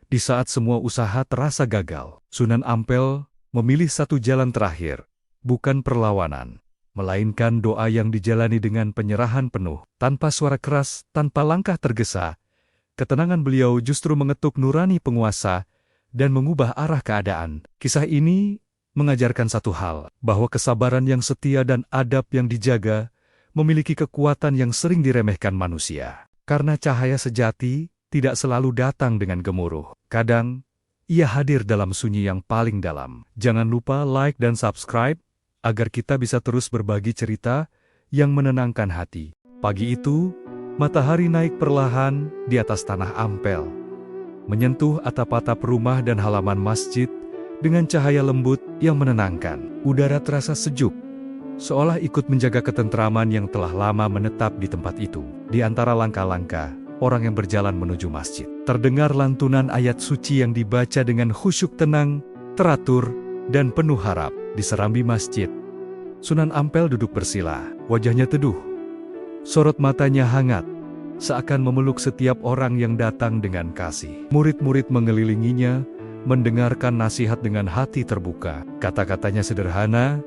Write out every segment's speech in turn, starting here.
Di saat semua usaha terasa gagal, Sunan Ampel memilih satu jalan terakhir, bukan perlawanan, melainkan doa yang dijalani dengan penyerahan penuh, tanpa suara keras, tanpa langkah tergesa. Ketenangan beliau justru mengetuk nurani penguasa dan mengubah arah keadaan. Kisah ini mengajarkan satu hal, bahwa kesabaran yang setia dan adab yang dijaga memiliki kekuatan yang sering diremehkan manusia. Karena cahaya sejati tidak selalu datang dengan gemuruh. Kadang, ia hadir dalam sunyi yang paling dalam. Jangan lupa like dan subscribe, agar kita bisa terus berbagi cerita yang menenangkan hati. Pagi itu, matahari naik perlahan di atas tanah Ampel, menyentuh atap-atap rumah dan halaman masjid dengan cahaya lembut yang menenangkan. Udara terasa sejuk, seolah ikut menjaga ketentraman yang telah lama menetap di tempat itu. Di antara langkah-langkah orang yang berjalan menuju masjid, terdengar lantunan ayat suci yang dibaca dengan khusyuk tenang, teratur, dan penuh harap. Di serambi masjid, Sunan Ampel duduk bersila, wajahnya teduh, sorot matanya hangat, seakan memeluk setiap orang yang datang dengan kasih. Murid-murid mengelilinginya, mendengarkan nasihat dengan hati terbuka. Kata-katanya sederhana,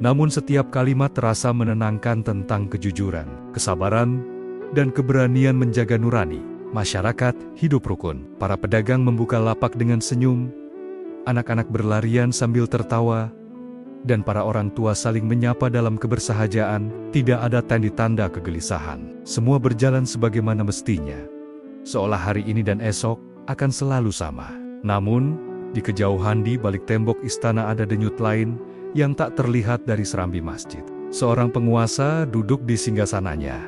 namun setiap kalimat terasa menenangkan tentang kejujuran, kesabaran, dan keberanian menjaga nurani. Masyarakat hidup rukun. Para pedagang membuka lapak dengan senyum, anak-anak berlarian sambil tertawa, dan para orang tua saling menyapa dalam kebersahajaan. Tidak ada tanda-tanda kegelisahan. Semua berjalan sebagaimana mestinya, seolah hari ini dan esok akan selalu sama. Namun, di kejauhan di balik tembok istana ada denyut lain yang tak terlihat dari serambi masjid. Seorang penguasa duduk di singgasananya,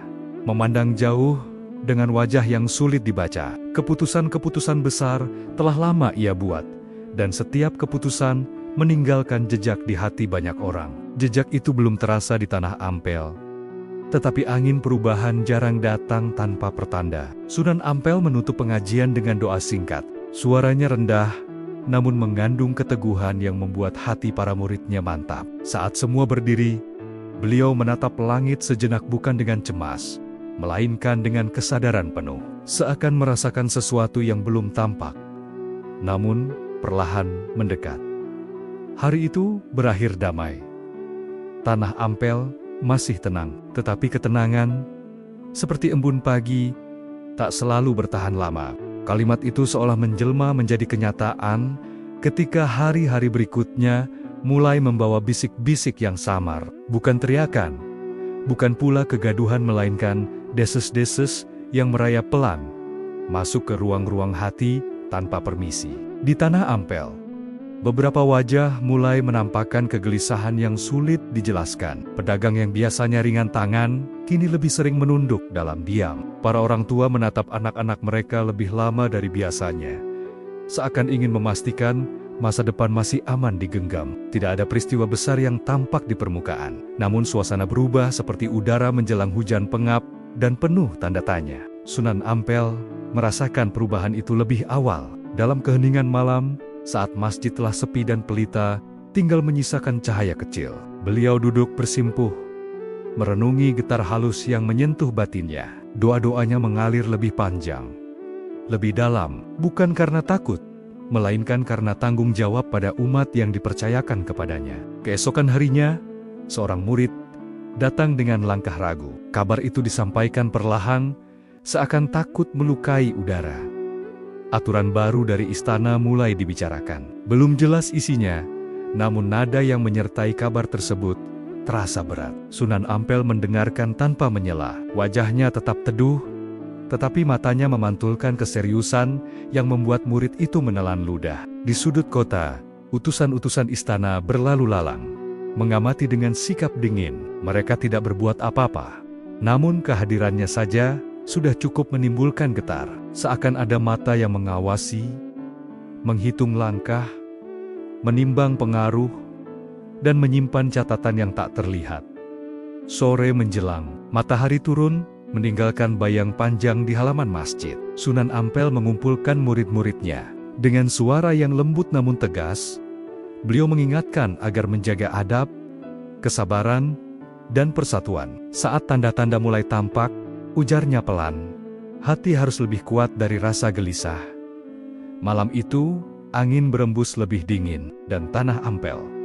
memandang jauh dengan wajah yang sulit dibaca. Keputusan-keputusan besar telah lama ia buat, dan setiap keputusan meninggalkan jejak di hati banyak orang. Jejak itu belum terasa di tanah Ampel, tetapi angin perubahan jarang datang tanpa pertanda. Sunan Ampel menutup pengajian dengan doa singkat. Suaranya rendah, namun mengandung keteguhan yang membuat hati para muridnya mantap. Saat semua berdiri, beliau menatap langit sejenak, bukan dengan cemas, melainkan dengan kesadaran penuh. Seakan merasakan sesuatu yang belum tampak, namun perlahan mendekat. Hari itu berakhir damai. Tanah Ampel masih tenang, tetapi ketenangan, seperti embun pagi, tak selalu bertahan lama. Kalimat itu seolah menjelma menjadi kenyataan ketika hari-hari berikutnya mulai membawa bisik-bisik yang samar. Bukan teriakan, bukan pula kegaduhan, melainkan deses-deses yang merayap pelan masuk ke ruang-ruang hati tanpa permisi. Di tanah Ampel, beberapa wajah mulai menampakkan kegelisahan yang sulit dijelaskan. Pedagang yang biasanya ringan tangan, kini lebih sering menunduk dalam diam. Para orang tua menatap anak-anak mereka lebih lama dari biasanya, seakan ingin memastikan masa depan masih aman digenggam. Tidak ada peristiwa besar yang tampak di permukaan, namun suasana berubah seperti udara menjelang hujan pengap dan penuh tanda tanya. Sunan Ampel merasakan perubahan itu lebih awal. Dalam keheningan malam, saat masjid telah sepi dan pelita, tinggal menyisakan cahaya kecil, beliau duduk bersimpuh, merenungi getar halus yang menyentuh batinnya. Doa-doanya mengalir lebih panjang, lebih dalam, bukan karena takut, melainkan karena tanggung jawab pada umat yang dipercayakan kepadanya. Keesokan harinya, seorang murid datang dengan langkah ragu. Kabar itu disampaikan perlahan, seakan takut melukai udara. Aturan baru dari istana mulai dibicarakan. Belum jelas isinya, namun nada yang menyertai kabar tersebut terasa berat. Sunan Ampel mendengarkan tanpa menyela. Wajahnya tetap teduh, tetapi matanya memantulkan keseriusan yang membuat murid itu menelan ludah. Di sudut kota, utusan-utusan istana berlalu lalang, mengamati dengan sikap dingin. Mereka tidak berbuat apa-apa, namun kehadirannya saja sudah cukup menimbulkan getar. Seakan ada mata yang mengawasi, menghitung langkah, menimbang pengaruh, dan menyimpan catatan yang tak terlihat. Sore menjelang, matahari turun, meninggalkan bayang panjang di halaman masjid. Sunan Ampel mengumpulkan murid-muridnya. Dengan suara yang lembut namun tegas, beliau mengingatkan agar menjaga adab, kesabaran, dan persatuan. Saat tanda-tanda mulai tampak, ujarnya pelan, hati harus lebih kuat dari rasa gelisah. Malam itu, angin berembus lebih dingin, dan tanah Ampel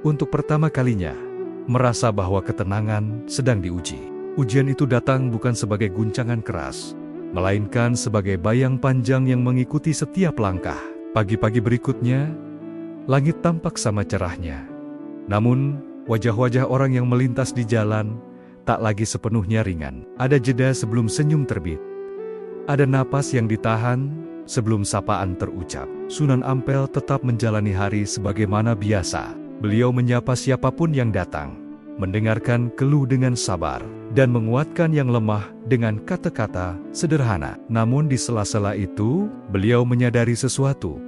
untuk pertama kalinya merasa bahwa ketenangan sedang diuji. Ujian itu datang bukan sebagai guncangan keras, melainkan sebagai bayang panjang yang mengikuti setiap langkah. Pagi-pagi berikutnya, langit tampak sama cerahnya. Namun, wajah-wajah orang yang melintas di jalan tak lagi sepenuhnya ringan. Ada jeda sebelum senyum terbit. Ada napas yang ditahan sebelum sapaan terucap. Sunan Ampel tetap menjalani hari sebagaimana biasa. Beliau menyapa siapapun yang datang, mendengarkan keluh dengan sabar, dan menguatkan yang lemah dengan kata-kata sederhana. Namun di sela-sela itu, beliau menyadari sesuatu.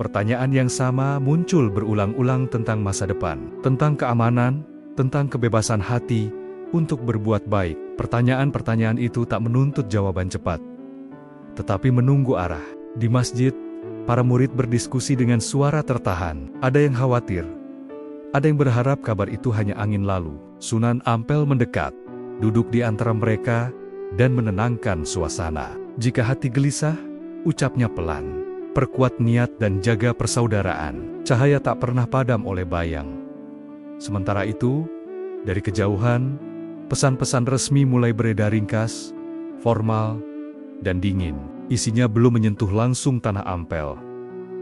Pertanyaan yang sama muncul berulang-ulang tentang masa depan, tentang keamanan, tentang kebebasan hati untuk berbuat baik. Pertanyaan-pertanyaan itu tak menuntut jawaban cepat, tetapi menunggu arah. Di masjid, para murid berdiskusi dengan suara tertahan. Ada yang khawatir, ada yang berharap kabar itu hanya angin lalu. Sunan Ampel mendekat, duduk di antara mereka, dan menenangkan suasana. Jika hati gelisah, ucapnya pelan, perkuat niat dan jaga persaudaraan. Cahaya tak pernah padam oleh bayang. Sementara itu, dari kejauhan, pesan-pesan resmi mulai beredar ringkas, formal, dan dingin. Isinya belum menyentuh langsung tanah Ampel,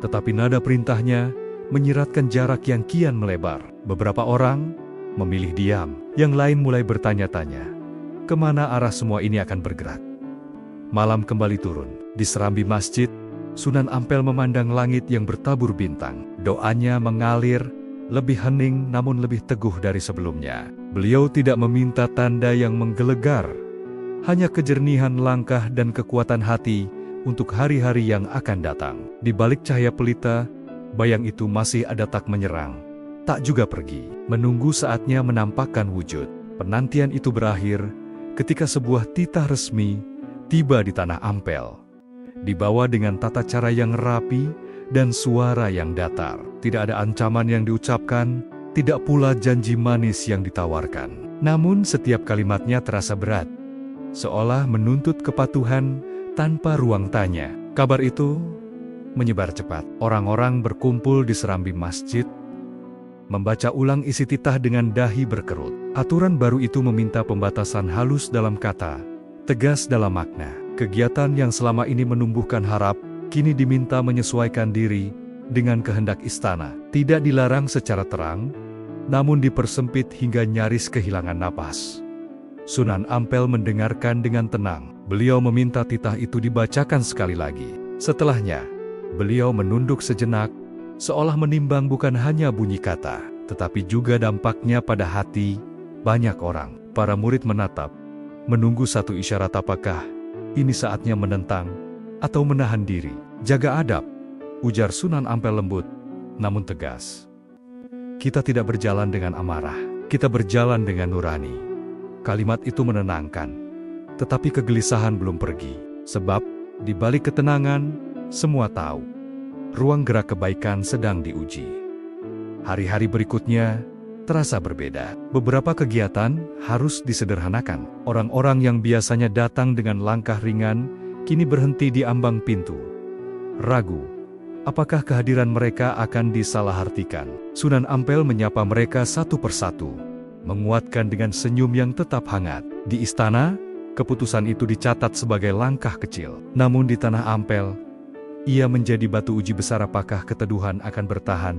tetapi nada perintahnya menyiratkan jarak yang kian melebar. Beberapa orang memilih diam, yang lain mulai bertanya-tanya, kemana arah semua ini akan bergerak. Malam kembali turun. Di serambi masjid, Sunan Ampel memandang langit yang bertabur bintang. Doanya mengalir, lebih hening namun lebih teguh dari sebelumnya. Beliau tidak meminta tanda yang menggelegar, hanya kejernihan langkah dan kekuatan hati untuk hari-hari yang akan datang. Di balik cahaya pelita, bayang itu masih ada, tak menyerang, tak juga pergi. Menunggu saatnya menampakkan wujud. Penantian itu berakhir ketika sebuah titah resmi tiba di tanah Ampel. Dibawa dengan tata cara yang rapi dan suara yang datar. Tidak ada ancaman yang diucapkan, tidak pula janji manis yang ditawarkan. Namun setiap kalimatnya terasa berat, seolah menuntut kepatuhan tanpa ruang tanya. Kabar itu menyebar cepat. Orang-orang berkumpul di serambi masjid, membaca ulang isi titah dengan dahi berkerut. Aturan baru itu meminta pembatasan halus dalam kata, tegas dalam makna. Kegiatan yang selama ini menumbuhkan harap, kini diminta menyesuaikan diri dengan kehendak istana. Tidak dilarang secara terang, namun dipersempit hingga nyaris kehilangan napas. Sunan Ampel mendengarkan dengan tenang. Beliau meminta titah itu dibacakan sekali lagi. Setelahnya, beliau menunduk sejenak, seolah menimbang bukan hanya bunyi kata, tetapi juga dampaknya pada hati banyak orang. Para murid menatap, menunggu satu isyarat. Apakah ini saatnya menentang atau menahan diri? Jaga adab, ujar Sunan Ampel lembut, namun tegas. Kita tidak berjalan dengan amarah, kita berjalan dengan nurani. Kalimat itu menenangkan, tetapi kegelisahan belum pergi. Sebab, di balik ketenangan, semua tahu, ruang gerak kebaikan sedang diuji. Hari-hari berikutnya terasa berbeda. Beberapa kegiatan harus disederhanakan. Orang-orang yang biasanya datang dengan langkah ringan, kini berhenti di ambang pintu. Ragu, apakah kehadiran mereka akan disalahartikan? Sunan Ampel menyapa mereka satu persatu, menguatkan dengan senyum yang tetap hangat. Di istana, keputusan itu dicatat sebagai langkah kecil. Namun di tanah Ampel, ia menjadi batu uji besar. Apakah keteduhan akan bertahan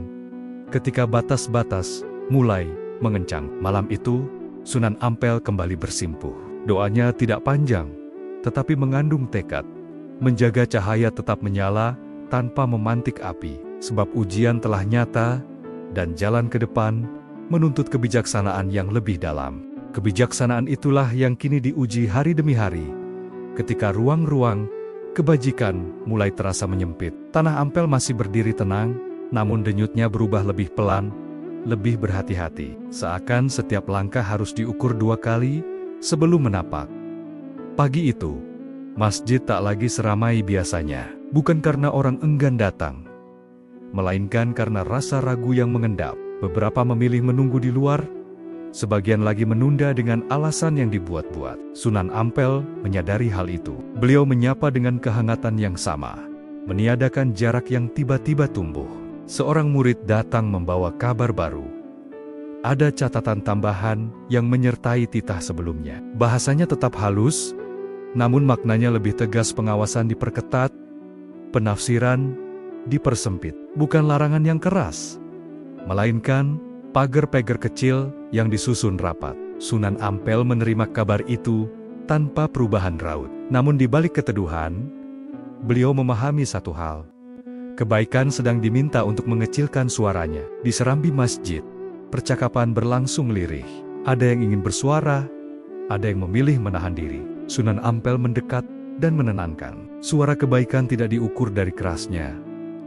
ketika batas-batas mulai mengencang? Malam itu, Sunan Ampel kembali bersimpuh. Doanya tidak panjang, tetapi mengandung tekad, menjaga cahaya tetap menyala tanpa memantik api. Sebab ujian telah nyata, dan jalan ke depan menuntut kebijaksanaan yang lebih dalam. Kebijaksanaan itulah yang kini diuji hari demi hari, ketika ruang-ruang kebajikan mulai terasa menyempit. Tanah Ampel masih berdiri tenang, namun denyutnya berubah lebih pelan, lebih berhati-hati. Seakan setiap langkah harus diukur dua kali sebelum menapak. Pagi itu, masjid tak lagi seramai biasanya. Bukan karena orang enggan datang, melainkan karena rasa ragu yang mengendap. Beberapa memilih menunggu di luar, sebagian lagi menunda dengan alasan yang dibuat-buat. Sunan Ampel menyadari hal itu. Beliau menyapa dengan kehangatan yang sama. meniadakan jarak yang tiba-tiba tumbuh. Seorang murid datang membawa kabar baru. Ada catatan tambahan yang menyertai titah sebelumnya. Bahasanya tetap halus, namun maknanya lebih tegas. Pengawasan diperketat, penafsiran dipersempit. Bukan larangan yang keras, melainkan pagar-pagar kecil yang disusun rapat. Sunan Ampel menerima kabar itu tanpa perubahan raut. Namun di balik keteduhan, beliau memahami satu hal. Kebaikan sedang diminta untuk mengecilkan suaranya. Di serambi masjid, percakapan berlangsung lirih. Ada yang ingin bersuara, ada yang memilih menahan diri. Sunan Ampel mendekat dan menenangkan. Suara kebaikan tidak diukur dari kerasnya,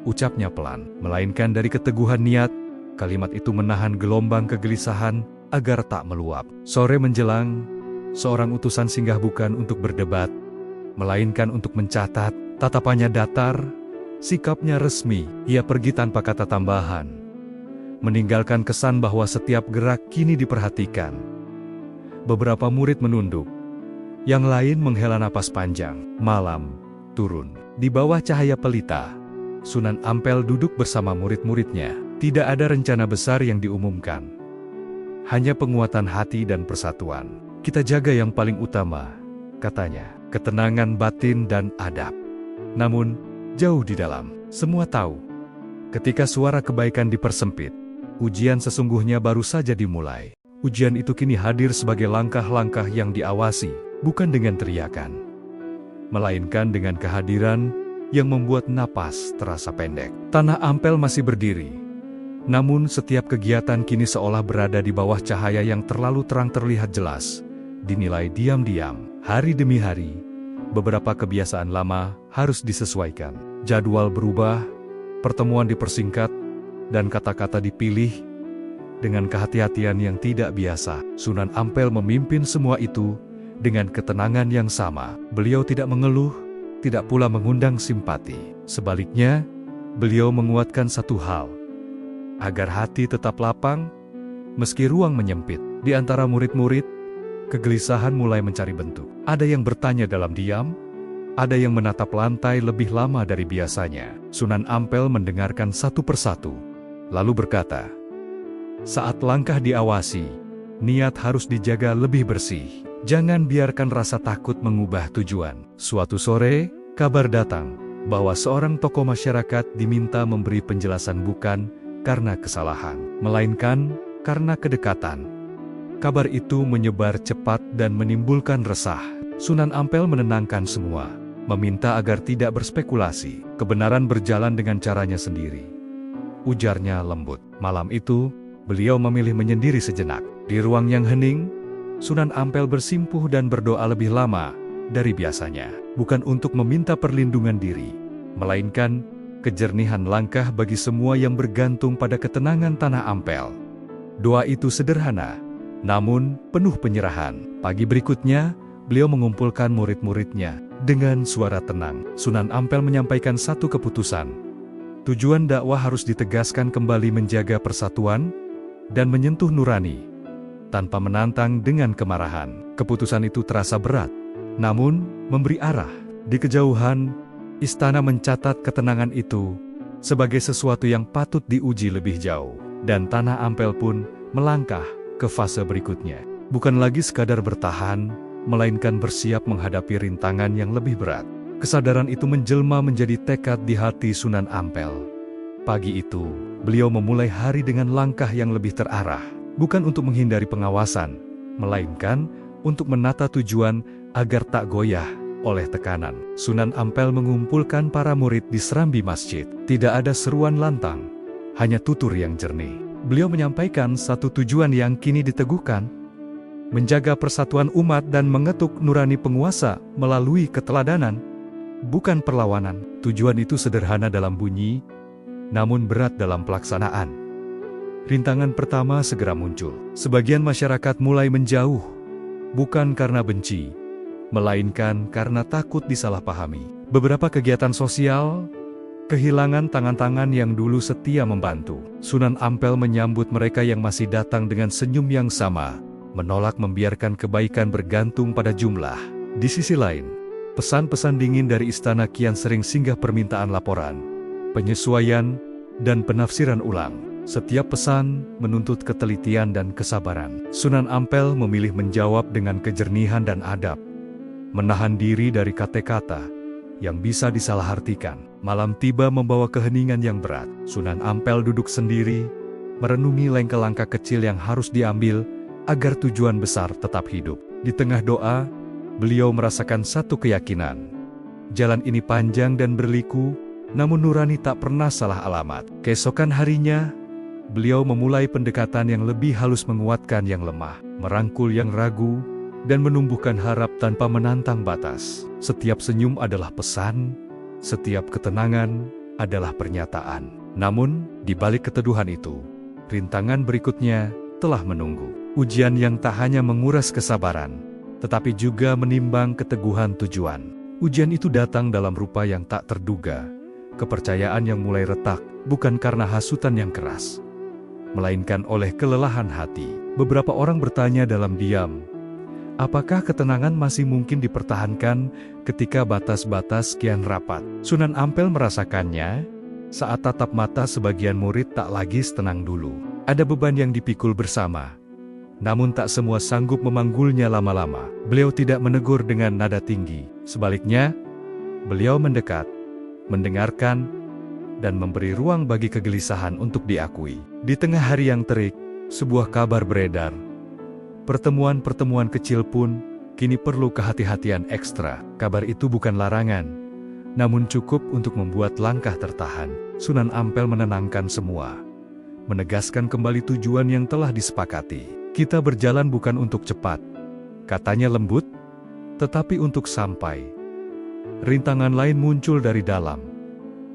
ucapnya pelan, melainkan dari keteguhan niat. Kalimat itu menahan gelombang kegelisahan agar tak meluap. Sore menjelang, seorang utusan singgah bukan untuk berdebat, melainkan untuk mencatat. Tatapannya datar, sikapnya resmi. Ia pergi tanpa kata tambahan, meninggalkan kesan bahwa setiap gerak kini diperhatikan. Beberapa murid menunduk, yang lain menghela napas panjang. Malam turun. Di bawah cahaya pelita, Sunan Ampel duduk bersama murid-muridnya. Tidak ada rencana besar yang diumumkan, hanya penguatan hati dan persatuan. Kita jaga yang paling utama, katanya, ketenangan batin dan adab. Namun, jauh di dalam, semua tahu, ketika suara kebaikan dipersempit, ujian sesungguhnya baru saja dimulai. Ujian itu kini hadir sebagai langkah-langkah yang diawasi, bukan dengan teriakan, melainkan dengan kehadiran yang membuat napas terasa pendek. Tanah Ampel masih berdiri, namun setiap kegiatan kini seolah berada di bawah cahaya yang terlalu terang. Terlihat jelas, dinilai diam-diam, hari demi hari. Beberapa kebiasaan lama harus disesuaikan. Jadwal berubah, pertemuan dipersingkat, dan kata-kata dipilih dengan kehati-hatian yang tidak biasa. Sunan Ampel memimpin semua itu dengan ketenangan yang sama. Beliau tidak mengeluh, tidak pula mengundang simpati. Sebaliknya, beliau menguatkan satu hal, agar hati tetap lapang, meski ruang menyempit. Di antara murid-murid, kegelisahan mulai mencari bentuk. Ada yang bertanya dalam diam, ada yang menatap lantai lebih lama dari biasanya. Sunan Ampel mendengarkan satu persatu, lalu berkata, saat langkah diawasi, niat harus dijaga lebih bersih. Jangan biarkan rasa takut mengubah tujuan. Suatu sore, kabar datang bahwa seorang tokoh masyarakat diminta memberi penjelasan bukan karena kesalahan, melainkan karena kedekatan. Kabar itu menyebar cepat dan menimbulkan resah. Sunan Ampel menenangkan semua, meminta agar tidak berspekulasi. Kebenaran berjalan dengan caranya sendiri, ujarnya lembut. Malam itu, beliau memilih menyendiri sejenak. Di ruang yang hening, Sunan Ampel bersimpuh dan berdoa lebih lama dari biasanya. Bukan untuk meminta perlindungan diri, melainkan kejernihan langkah bagi semua yang bergantung pada ketenangan Tanah Ampel. Doa itu sederhana, namun penuh penyerahan. Pagi berikutnya, beliau mengumpulkan murid-muridnya. Dengan suara tenang, Sunan Ampel menyampaikan satu keputusan. Tujuan dakwah harus ditegaskan kembali, menjaga persatuan dan menyentuh nurani, tanpa menantang dengan kemarahan. Keputusan itu terasa berat, namun memberi arah. Di kejauhan, istana mencatat ketenangan itu sebagai sesuatu yang patut diuji lebih jauh. Dan Tanah Ampel pun melangkah ke fase berikutnya. Bukan lagi sekadar bertahan, melainkan bersiap menghadapi rintangan yang lebih berat. Kesadaran itu menjelma menjadi tekad di hati Sunan Ampel. Pagi itu, beliau memulai hari dengan langkah yang lebih terarah. Bukan untuk menghindari pengawasan, melainkan untuk menata tujuan agar tak goyah oleh tekanan. Sunan Ampel mengumpulkan para murid di serambi masjid. Tidak ada seruan lantang, hanya tutur yang jernih. Beliau menyampaikan satu tujuan yang kini diteguhkan, menjaga persatuan umat dan mengetuk nurani penguasa melalui keteladanan, bukan perlawanan. Tujuan itu sederhana dalam bunyi, namun berat dalam pelaksanaan. Rintangan pertama segera muncul. Sebagian masyarakat mulai menjauh, bukan karena benci, melainkan karena takut disalahpahami. Beberapa kegiatan sosial kehilangan tangan-tangan yang dulu setia membantu. Sunan Ampel menyambut mereka yang masih datang dengan senyum yang sama, menolak membiarkan kebaikan bergantung pada jumlah. Di sisi lain, Pesan-pesan dingin dari istana kian sering singgah permintaan laporan, penyesuaian, dan penafsiran ulang. Setiap pesan menuntut ketelitian dan kesabaran. Sunan Ampel memilih menjawab dengan kejernihan dan adab, menahan diri dari kata-kata yang bisa disalahartikan. Malam tiba membawa keheningan yang berat. Sunan Ampel duduk sendiri, merenungi langkah-langkah kecil yang harus diambil agar tujuan besar tetap hidup. Di tengah doa, beliau merasakan satu keyakinan. Jalan ini panjang dan berliku, namun nurani tak pernah salah alamat. Keesokan harinya, beliau memulai pendekatan yang lebih halus, menguatkan yang lemah, merangkul yang ragu, dan menumbuhkan harap tanpa menantang batas. Setiap senyum adalah pesan, setiap ketenangan adalah pernyataan. Namun, di balik keteduhan itu, rintangan berikutnya telah menunggu. Ujian yang tak hanya menguras kesabaran, tetapi juga menimbang keteguhan tujuan. Ujian itu datang dalam rupa yang tak terduga. Kepercayaan yang mulai retak, bukan karena hasutan yang keras, melainkan oleh kelelahan hati. Beberapa orang bertanya dalam diam, apakah ketenangan masih mungkin dipertahankan ketika batas-batas kian rapat? Sunan Ampel merasakannya saat tatap mata sebagian murid tak lagi setenang dulu. Ada beban yang dipikul bersama, namun tak semua sanggup memanggulnya lama-lama. Beliau tidak menegur dengan nada tinggi. Sebaliknya, beliau mendekat, mendengarkan, dan memberi ruang bagi kegelisahan untuk diakui. Di tengah hari yang terik, sebuah kabar beredar. Pertemuan-pertemuan kecil pun kini perlu kehati-hatian ekstra. Kabar itu bukan larangan, namun cukup untuk membuat langkah tertahan. Sunan Ampel menenangkan semua, menegaskan kembali tujuan yang telah disepakati. Kita berjalan bukan untuk cepat, katanya lembut, tetapi untuk sampai. Rintangan lain muncul dari dalam.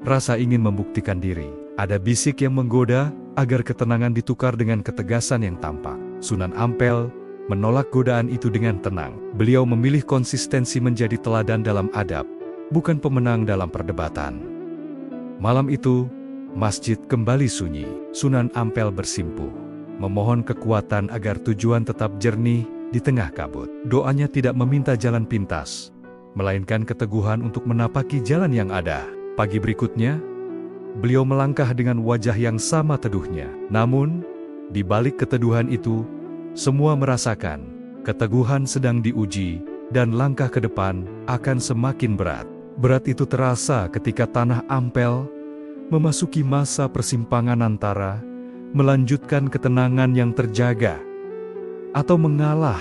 Rasa ingin membuktikan diri. Ada bisik yang menggoda agar ketenangan ditukar dengan ketegasan yang tampak. Sunan Ampel menolak godaan itu dengan tenang. Beliau memilih konsistensi menjadi teladan dalam adab, bukan pemenang dalam perdebatan. Malam itu, masjid kembali sunyi. Sunan Ampel bersimpuh, memohon kekuatan agar tujuan tetap jernih di tengah kabut. Doanya tidak meminta jalan pintas, melainkan keteguhan untuk menapaki jalan yang ada. Pagi berikutnya, beliau melangkah dengan wajah yang sama teduhnya. Namun, di balik keteduhan itu, semua merasakan keteguhan sedang diuji, dan langkah ke depan akan semakin berat. Berat itu terasa ketika tanah Ampel memasuki masa persimpangan antara melanjutkan ketenangan yang terjaga atau mengalah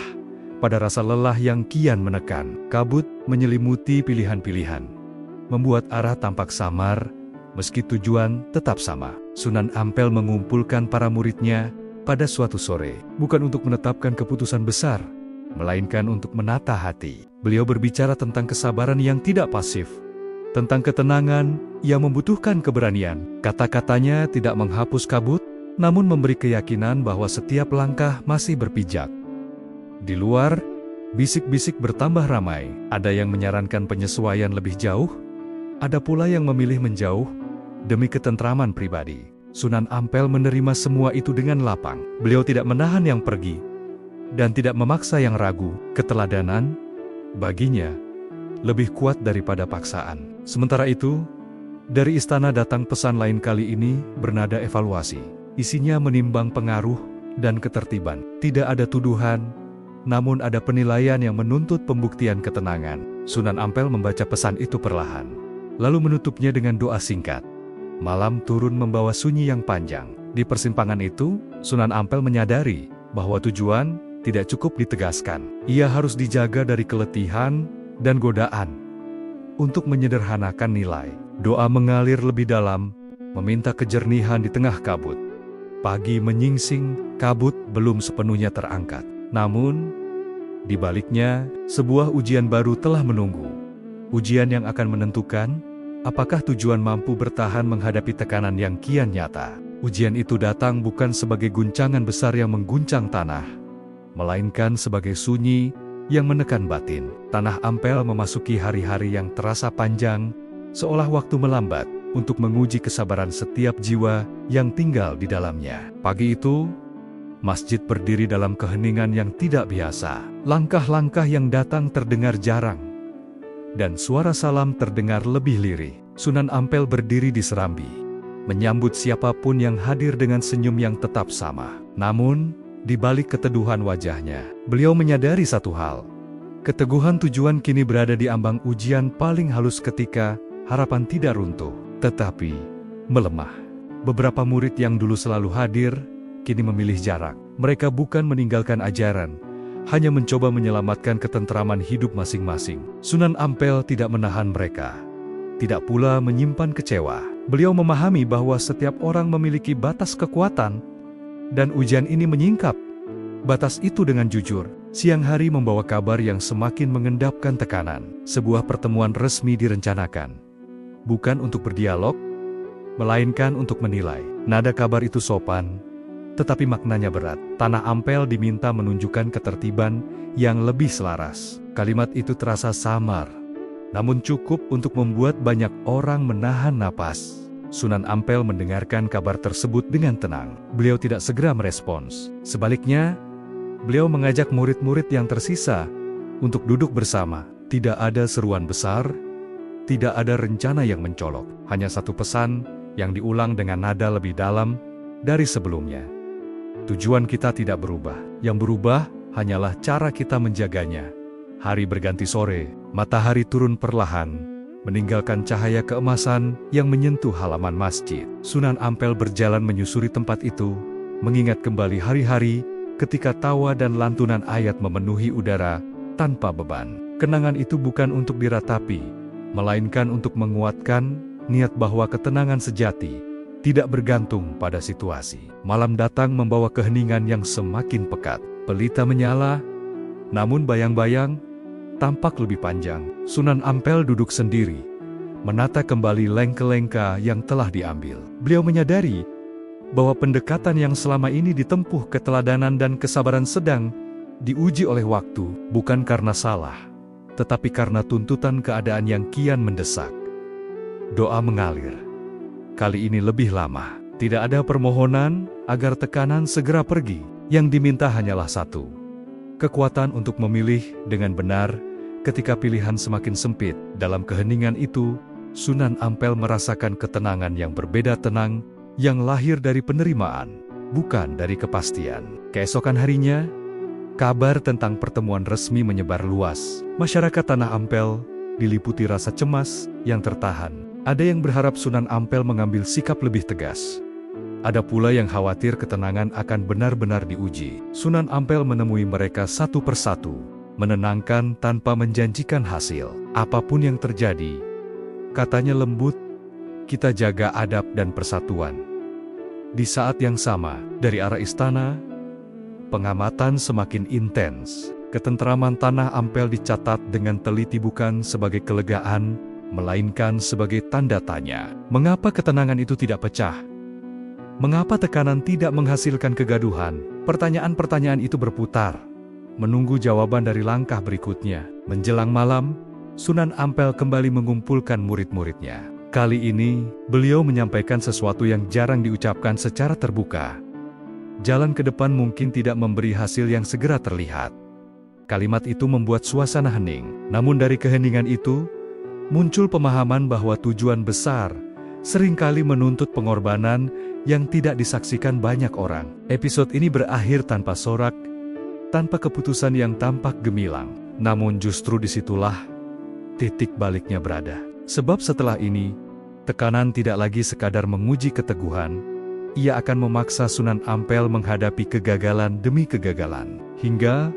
pada rasa lelah yang kian menekan. Kabut menyelimuti pilihan-pilihan, membuat arah tampak samar, meski tujuan tetap sama. Sunan Ampel mengumpulkan para muridnya pada suatu sore, bukan untuk menetapkan keputusan besar, melainkan untuk menata hati. Beliau berbicara tentang kesabaran yang tidak pasif, tentang ketenangan yang membutuhkan keberanian. Kata-katanya tidak menghapus kabut, namun memberi keyakinan bahwa setiap langkah masih berpijak. Di luar, bisik-bisik bertambah ramai. Ada yang menyarankan penyesuaian lebih jauh, ada pula yang memilih menjauh demi ketentraman pribadi. Sunan Ampel menerima semua itu dengan lapang. Beliau tidak menahan yang pergi dan tidak memaksa yang ragu. Keteladanan, baginya, lebih kuat daripada paksaan. Sementara itu, dari istana datang pesan lain, kali ini bernada evaluasi. Isinya menimbang pengaruh dan ketertiban. Tidak ada tuduhan, namun ada penilaian yang menuntut pembuktian ketenangan. Sunan Ampel membaca pesan itu perlahan, lalu menutupnya dengan doa singkat. Malam turun membawa sunyi yang panjang. Di persimpangan itu, Sunan Ampel menyadari bahwa tujuan tidak cukup ditegaskan. Ia harus dijaga dari keletihan dan godaan untuk menyederhanakan nilai. Doa mengalir lebih dalam, meminta kejernihan di tengah kabut. Pagi menyingsing, kabut belum sepenuhnya terangkat. Namun, di baliknya, sebuah ujian baru telah menunggu. Ujian yang akan menentukan apakah tujuan mampu bertahan menghadapi tekanan yang kian nyata. Ujian itu datang bukan sebagai guncangan besar yang mengguncang tanah, melainkan sebagai sunyi yang menekan batin. Tanah Ampel memasuki hari-hari yang terasa panjang, seolah waktu melambat untuk menguji kesabaran setiap jiwa yang tinggal di dalamnya. Pagi itu, masjid berdiri dalam keheningan yang tidak biasa. Langkah-langkah yang datang terdengar jarang, dan suara salam terdengar lebih lirih. Sunan Ampel berdiri di serambi, menyambut siapapun yang hadir dengan senyum yang tetap sama. Namun, di balik keteduhan wajahnya, beliau menyadari satu hal. Keteguhan tujuan kini berada di ambang ujian paling halus ketika harapan tidak runtuh, tetapi melemah. Beberapa murid yang dulu selalu hadir, kini memilih jarak. Mereka bukan meninggalkan ajaran, hanya mencoba menyelamatkan ketentraman hidup masing-masing. Sunan Ampel tidak menahan mereka, tidak pula menyimpan kecewa. Beliau memahami bahwa setiap orang memiliki batas kekuatan, dan ujian ini menyingkap batas itu dengan jujur. Siang hari membawa kabar yang semakin mengendapkan tekanan. Sebuah pertemuan resmi direncanakan, bukan untuk berdialog, melainkan untuk menilai. Nada kabar itu sopan, tetapi maknanya berat. Tanah Ampel diminta menunjukkan ketertiban yang lebih selaras. Kalimat itu terasa samar, namun cukup untuk membuat banyak orang menahan napas. Sunan Ampel mendengarkan kabar tersebut dengan tenang. Beliau tidak segera merespons. Sebaliknya, beliau mengajak murid-murid yang tersisa untuk duduk bersama. Tidak ada seruan besar, tidak ada rencana yang mencolok. Hanya satu pesan yang diulang dengan nada lebih dalam dari sebelumnya. Tujuan kita tidak berubah. Yang berubah hanyalah cara kita menjaganya. Hari berganti sore, matahari turun perlahan, meninggalkan cahaya keemasan yang menyentuh halaman masjid. Sunan Ampel berjalan menyusuri tempat itu, mengingat kembali hari-hari ketika tawa dan lantunan ayat memenuhi udara tanpa beban. Kenangan itu bukan untuk diratapi, melainkan untuk menguatkan niat bahwa ketenangan sejati tidak bergantung pada situasi. Malam datang membawa keheningan yang semakin pekat. Pelita menyala, namun bayang-bayang tampak lebih panjang. Sunan Ampel duduk sendiri, menata kembali lengke-lengka yang telah diambil. Beliau menyadari bahwa pendekatan yang selama ini ditempuh keteladanan dan kesabaran sedang diuji oleh waktu, bukan karena salah, tetapi karena tuntutan keadaan yang kian mendesak. Doa mengalir, kali ini lebih lama. Tidak ada permohonan agar tekanan segera pergi. Yang diminta hanyalah satu: kekuatan untuk memilih dengan benar ketika pilihan semakin sempit. Dalam keheningan itu, Sunan Ampel merasakan ketenangan yang berbeda, tenang yang lahir dari penerimaan, bukan dari kepastian. Keesokan harinya, kabar tentang pertemuan resmi menyebar luas. Masyarakat Tanah Ampel diliputi rasa cemas yang tertahan. Ada yang berharap Sunan Ampel mengambil sikap lebih tegas. Ada pula yang khawatir ketenangan akan benar-benar diuji. Sunan Ampel menemui mereka satu persatu, menenangkan tanpa menjanjikan hasil. Apapun yang terjadi, katanya lembut, kita jaga adab dan persatuan. Di saat yang sama, dari arah istana, pengamatan semakin intens. Ketentraman Tanah Ampel dicatat dengan teliti, bukan sebagai kelegaan, melainkan sebagai tanda tanya. Mengapa ketenangan itu tidak pecah? Mengapa tekanan tidak menghasilkan kegaduhan? Pertanyaan-pertanyaan itu berputar, menunggu jawaban dari langkah berikutnya. Menjelang malam, Sunan Ampel kembali mengumpulkan murid-muridnya. Kali ini, beliau menyampaikan sesuatu yang jarang diucapkan secara terbuka. Jalan ke depan mungkin tidak memberi hasil yang segera terlihat. Kalimat itu membuat suasana hening. Namun dari keheningan itu, muncul pemahaman bahwa tujuan besar seringkali menuntut pengorbanan yang tidak disaksikan banyak orang. Episode ini berakhir tanpa sorak, tanpa keputusan yang tampak gemilang. Namun justru disitulah titik baliknya berada. Sebab setelah ini, tekanan tidak lagi sekadar menguji keteguhan, ia akan memaksa Sunan Ampel menghadapi kegagalan demi kegagalan. Hingga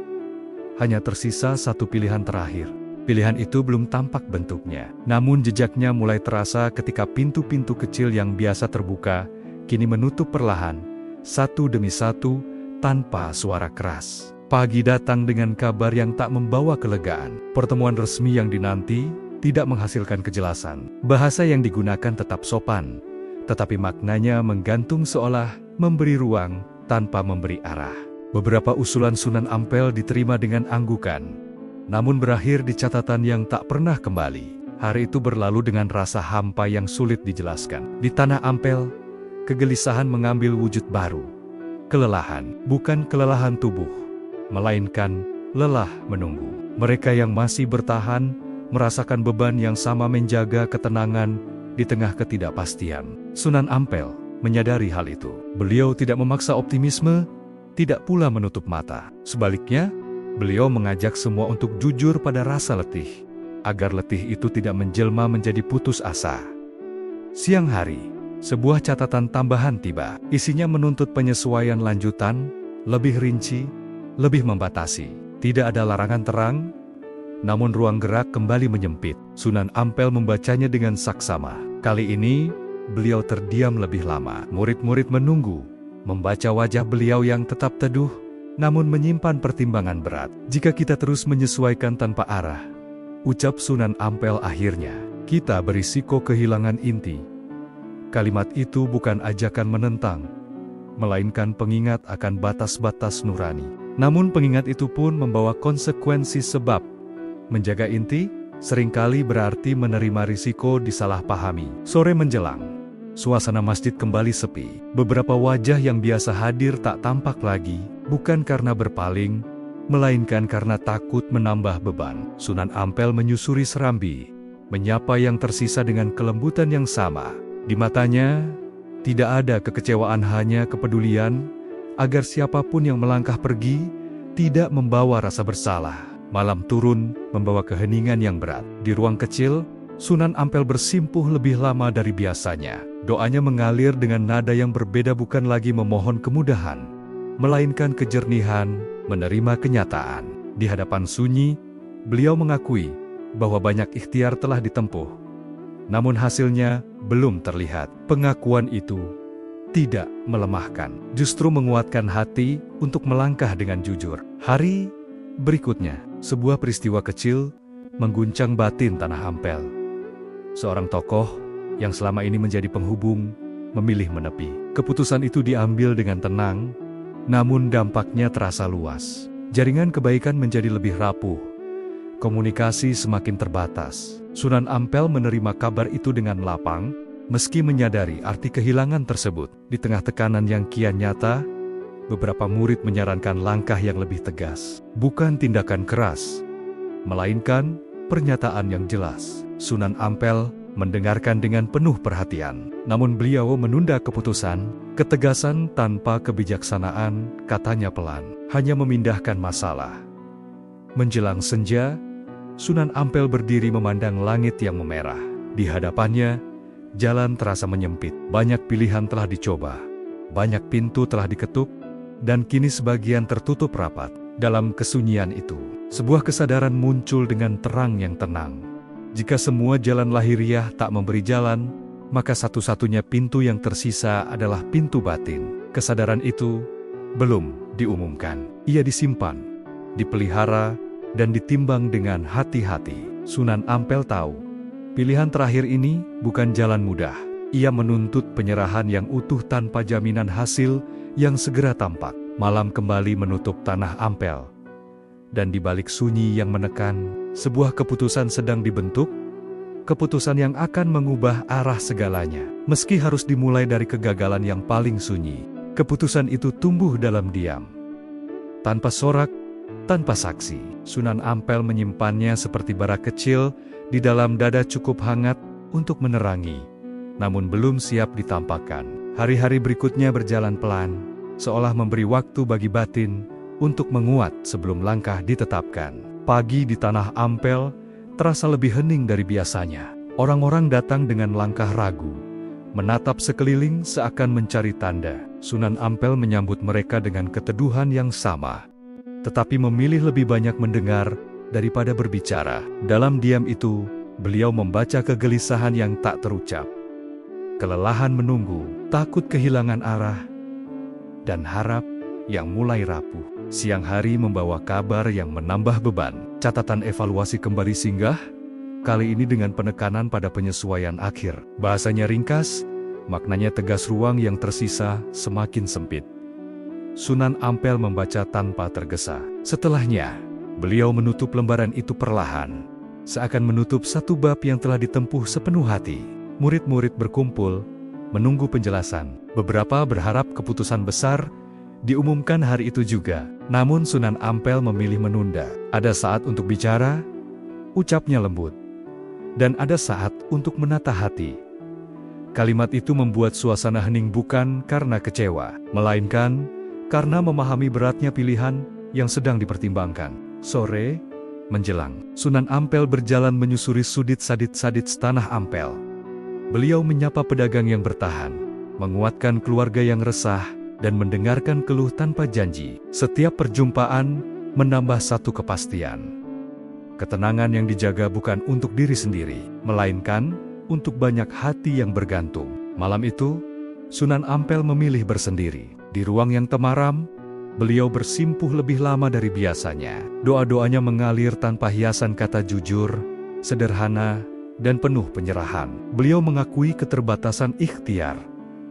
hanya tersisa satu pilihan terakhir. Pilihan itu belum tampak bentuknya, namun jejaknya mulai terasa ketika pintu-pintu kecil yang biasa terbuka, kini menutup perlahan, satu demi satu, tanpa suara keras. Pagi datang dengan kabar yang tak membawa kelegaan. Pertemuan resmi yang dinanti tidak menghasilkan kejelasan. Bahasa yang digunakan tetap sopan, tetapi maknanya menggantung, seolah memberi ruang tanpa memberi arah. Beberapa usulan Sunan Ampel diterima dengan anggukan, namun berakhir di catatan yang tak pernah kembali. Hari itu berlalu dengan rasa hampa yang sulit dijelaskan. Di Tanah Ampel, kegelisahan mengambil wujud baru. Kelelahan, bukan kelelahan tubuh, melainkan lelah menunggu. Mereka yang masih bertahan merasakan beban yang sama menjaga ketenangan di tengah ketidakpastian. Sunan Ampel menyadari hal itu. Beliau tidak memaksa optimisme, tidak pula menutup mata. Sebaliknya, beliau mengajak semua untuk jujur pada rasa letih, agar letih itu tidak menjelma menjadi putus asa. Siang hari, sebuah catatan tambahan tiba. Isinya menuntut penyesuaian lanjutan, lebih rinci, lebih membatasi. Tidak ada larangan terang, namun ruang gerak kembali menyempit. Sunan Ampel membacanya dengan saksama. Kali ini, beliau terdiam lebih lama. Murid-murid menunggu, membaca wajah beliau yang tetap teduh, namun menyimpan pertimbangan berat. Jika kita terus menyesuaikan tanpa arah, ucap Sunan Ampel akhirnya, kita berisiko kehilangan inti. Kalimat itu bukan ajakan menentang, melainkan pengingat akan batas-batas nurani. Namun pengingat itu pun membawa konsekuensi sebab menjaga inti seringkali berarti menerima risiko disalahpahami. Sore menjelang, suasana masjid kembali sepi. Beberapa wajah yang biasa hadir tak tampak lagi, bukan karena berpaling, melainkan karena takut menambah beban. Sunan Ampel menyusuri serambi, menyapa yang tersisa dengan kelembutan yang sama. Di matanya, tidak ada kekecewaan, hanya kepedulian, agar siapapun yang melangkah pergi, tidak membawa rasa bersalah. Malam turun, membawa keheningan yang berat. Di ruang kecil, Sunan Ampel bersimpuh lebih lama dari biasanya. Doanya mengalir dengan nada yang berbeda, bukan lagi memohon kemudahan, melainkan kejernihan, menerima kenyataan. Di hadapan sunyi, beliau mengakui bahwa banyak ikhtiar telah ditempuh, namun hasilnya belum terlihat. Pengakuan itu tidak melemahkan, justru menguatkan hati untuk melangkah dengan jujur. Hari berikutnya, sebuah peristiwa kecil mengguncang batin Tanah Ampel. Seorang tokoh yang selama ini menjadi penghubung memilih menepi. Keputusan itu diambil dengan tenang, namun dampaknya terasa luas. Jaringan kebaikan menjadi lebih rapuh, komunikasi semakin terbatas. Sunan Ampel menerima kabar itu dengan lapang, meski menyadari arti kehilangan tersebut. Di tengah tekanan yang kian nyata, beberapa murid menyarankan langkah yang lebih tegas. Bukan tindakan keras, melainkan pernyataan yang jelas. Sunan Ampel mendengarkan dengan penuh perhatian, namun beliau menunda keputusan. Ketegasan tanpa kebijaksanaan, katanya pelan, hanya memindahkan masalah. Menjelang senja, Sunan Ampel berdiri memandang langit yang memerah. Di hadapannya, jalan terasa menyempit. Banyak pilihan telah dicoba, banyak pintu telah diketuk, dan kini sebagian tertutup rapat. Dalam kesunyian itu, sebuah kesadaran muncul dengan terang yang tenang. Jika semua jalan lahiriah tak memberi jalan, maka satu-satunya pintu yang tersisa adalah pintu batin. Kesadaran itu belum diumumkan. Ia disimpan, dipelihara, dan ditimbang dengan hati-hati. Sunan Ampel tahu, pilihan terakhir ini bukan jalan mudah. Ia menuntut penyerahan yang utuh tanpa jaminan hasil yang segera tampak. Malam kembali menutup Tanah Ampel, dan di balik sunyi yang menekan, sebuah keputusan sedang dibentuk, keputusan yang akan mengubah arah segalanya. Meski harus dimulai dari kegagalan yang paling sunyi, keputusan itu tumbuh dalam diam, tanpa sorak, tanpa saksi. Sunan Ampel menyimpannya seperti bara kecil di dalam dada, cukup hangat untuk menerangi, namun belum siap ditampakkan. Hari-hari berikutnya berjalan pelan, seolah memberi waktu bagi batin untuk menguat sebelum langkah ditetapkan. Pagi di Tanah Ampel terasa lebih hening dari biasanya. Orang-orang datang dengan langkah ragu, menatap sekeliling seakan mencari tanda. Sunan Ampel menyambut mereka dengan keteduhan yang sama, tetapi memilih lebih banyak mendengar daripada berbicara. Dalam diam itu, beliau membaca kegelisahan yang tak terucap, kelelahan menunggu, takut kehilangan arah, dan harap yang mulai rapuh. Siang hari membawa kabar yang menambah beban. Catatan evaluasi kembali singgah, kali ini dengan penekanan pada penyesuaian akhir. Bahasanya ringkas, maknanya tegas. Ruang yang tersisa semakin sempit. Sunan Ampel membaca tanpa tergesa. Setelahnya, beliau menutup lembaran itu perlahan, seakan menutup satu bab yang telah ditempuh sepenuh hati. Murid-murid berkumpul, menunggu penjelasan. Beberapa berharap keputusan besar diumumkan hari itu juga. Namun Sunan Ampel memilih menunda. Ada saat untuk bicara, ucapnya lembut. Dan ada saat untuk menata hati. Kalimat itu membuat suasana hening bukan karena kecewa, melainkan karena memahami beratnya pilihan yang sedang dipertimbangkan. Sore menjelang, Sunan Ampel berjalan menyusuri sudit-sadit Tanah Ampel. Beliau menyapa pedagang yang bertahan, menguatkan keluarga yang resah, dan mendengarkan keluh tanpa janji. Setiap perjumpaan menambah satu kepastian. Ketenangan yang dijaga bukan untuk diri sendiri, melainkan untuk banyak hati yang bergantung. Malam itu, Sunan Ampel memilih bersendiri. Di ruang yang temaram, beliau bersimpuh lebih lama dari biasanya. Doa-doanya mengalir tanpa hiasan kata jujur, sederhana, dan penuh penyerahan. Beliau mengakui keterbatasan ikhtiar,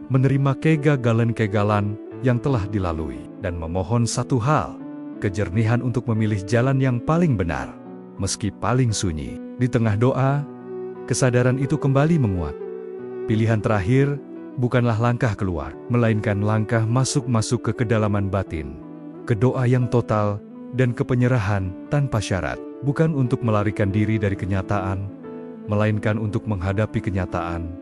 menerima kegagalan-kegagalan yang telah dilalui, dan memohon satu hal, kejernihan untuk memilih jalan yang paling benar, meski paling sunyi. Di tengah doa, kesadaran itu kembali menguat. Pilihan terakhir bukanlah langkah keluar, melainkan langkah masuk ke kedalaman batin, ke doa yang total, dan ke penyerahan tanpa syarat. Bukan untuk melarikan diri dari kenyataan, melainkan untuk menghadapi kenyataan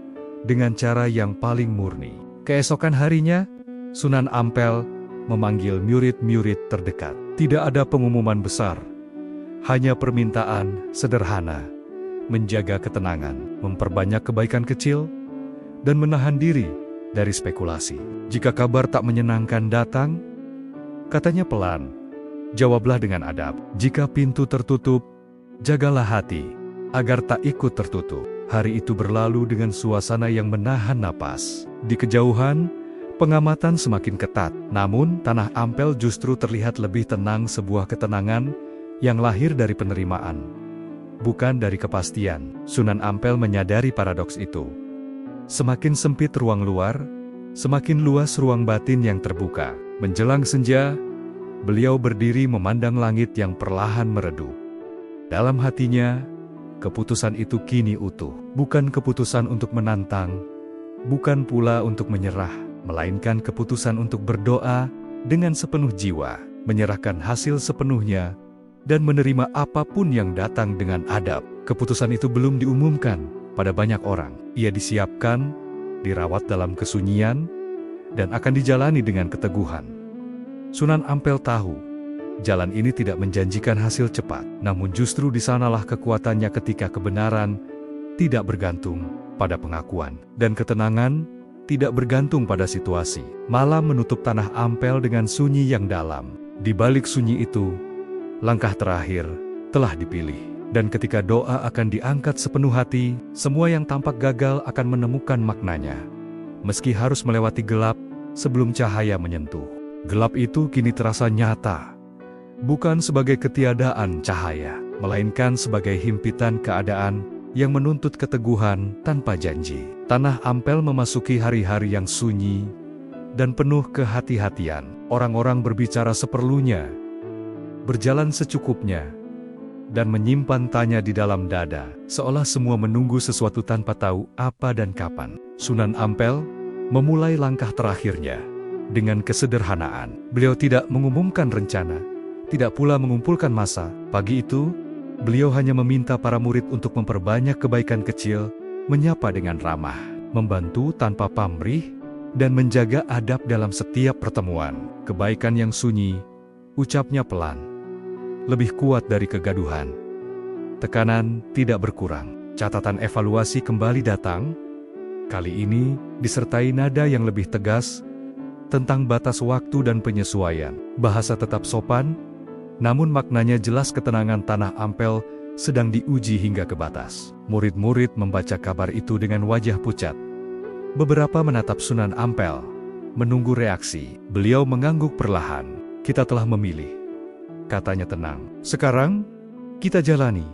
dengan cara yang paling murni. Keesokan harinya, Sunan Ampel memanggil murid-murid terdekat. Tidak ada pengumuman besar, hanya permintaan sederhana, menjaga ketenangan, memperbanyak kebaikan kecil, dan menahan diri dari spekulasi. Jika kabar tak menyenangkan datang, katanya pelan, jawablah dengan adab. Jika pintu tertutup, jagalah hati, agar tak ikut tertutup. Hari itu berlalu dengan suasana yang menahan napas. Di kejauhan, pengamatan semakin ketat. Namun, Tanah Ampel justru terlihat lebih tenang, sebuah ketenangan yang lahir dari penerimaan, bukan dari kepastian. Sunan Ampel menyadari paradoks itu. Semakin sempit ruang luar, semakin luas ruang batin yang terbuka. Menjelang senja, beliau berdiri memandang langit yang perlahan meredup. Dalam hatinya, keputusan itu kini utuh. Bukan keputusan untuk menantang, bukan pula untuk menyerah, melainkan keputusan untuk berdoa dengan sepenuh jiwa, menyerahkan hasil sepenuhnya, dan menerima apapun yang datang dengan adab. Keputusan itu belum diumumkan pada banyak orang. Ia disiapkan, dirawat dalam kesunyian, dan akan dijalani dengan keteguhan. Sunan Ampel tahu, jalan ini tidak menjanjikan hasil cepat, namun justru di sanalah kekuatannya ketika kebenaran tidak bergantung pada pengakuan, dan ketenangan tidak bergantung pada situasi. Malam menutup Tanah Ampel dengan sunyi yang dalam. Di balik sunyi itu, langkah terakhir telah dipilih. Dan ketika doa akan diangkat sepenuh hati, semua yang tampak gagal akan menemukan maknanya. Meski harus melewati gelap sebelum cahaya menyentuh. Gelap itu kini terasa nyata. Bukan sebagai ketiadaan cahaya, melainkan sebagai himpitan keadaan yang menuntut keteguhan tanpa janji. Tanah Ampel memasuki hari-hari yang sunyi dan penuh kehati-hatian. Orang-orang berbicara seperlunya, berjalan secukupnya, dan menyimpan tanya di dalam dada, seolah semua menunggu sesuatu tanpa tahu apa dan kapan. Sunan Ampel memulai langkah terakhirnya dengan kesederhanaan. Beliau tidak mengumumkan rencana, tidak pula mengumpulkan massa. Pagi itu, beliau hanya meminta para murid untuk memperbanyak kebaikan kecil, menyapa dengan ramah, membantu tanpa pamrih, dan menjaga adab dalam setiap pertemuan. Kebaikan yang sunyi, ucapnya pelan, lebih kuat dari kegaduhan. Tekanan tidak berkurang. Catatan evaluasi kembali datang, kali ini disertai nada yang lebih tegas tentang batas waktu dan penyesuaian. Bahasa tetap sopan, namun maknanya jelas. Ketenangan Tanah Ampel sedang diuji hingga ke batas. Murid-murid membaca kabar itu dengan wajah pucat. Beberapa menatap Sunan Ampel, menunggu reaksi. Beliau mengangguk perlahan. Kita telah memilih, katanya tenang. Sekarang, kita jalani.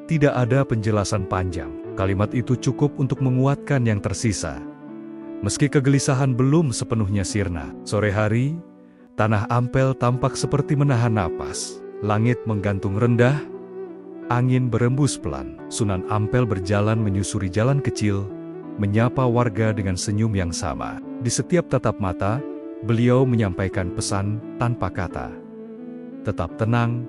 Tidak ada penjelasan panjang. Kalimat itu cukup untuk menguatkan yang tersisa. Meski kegelisahan belum sepenuhnya sirna. Sore hari, Tanah Ampel tampak seperti menahan napas. Langit menggantung rendah, angin berembus pelan. Sunan Ampel berjalan menyusuri jalan kecil, menyapa warga dengan senyum yang sama. Di setiap tatap mata, beliau menyampaikan pesan tanpa kata. Tetap tenang,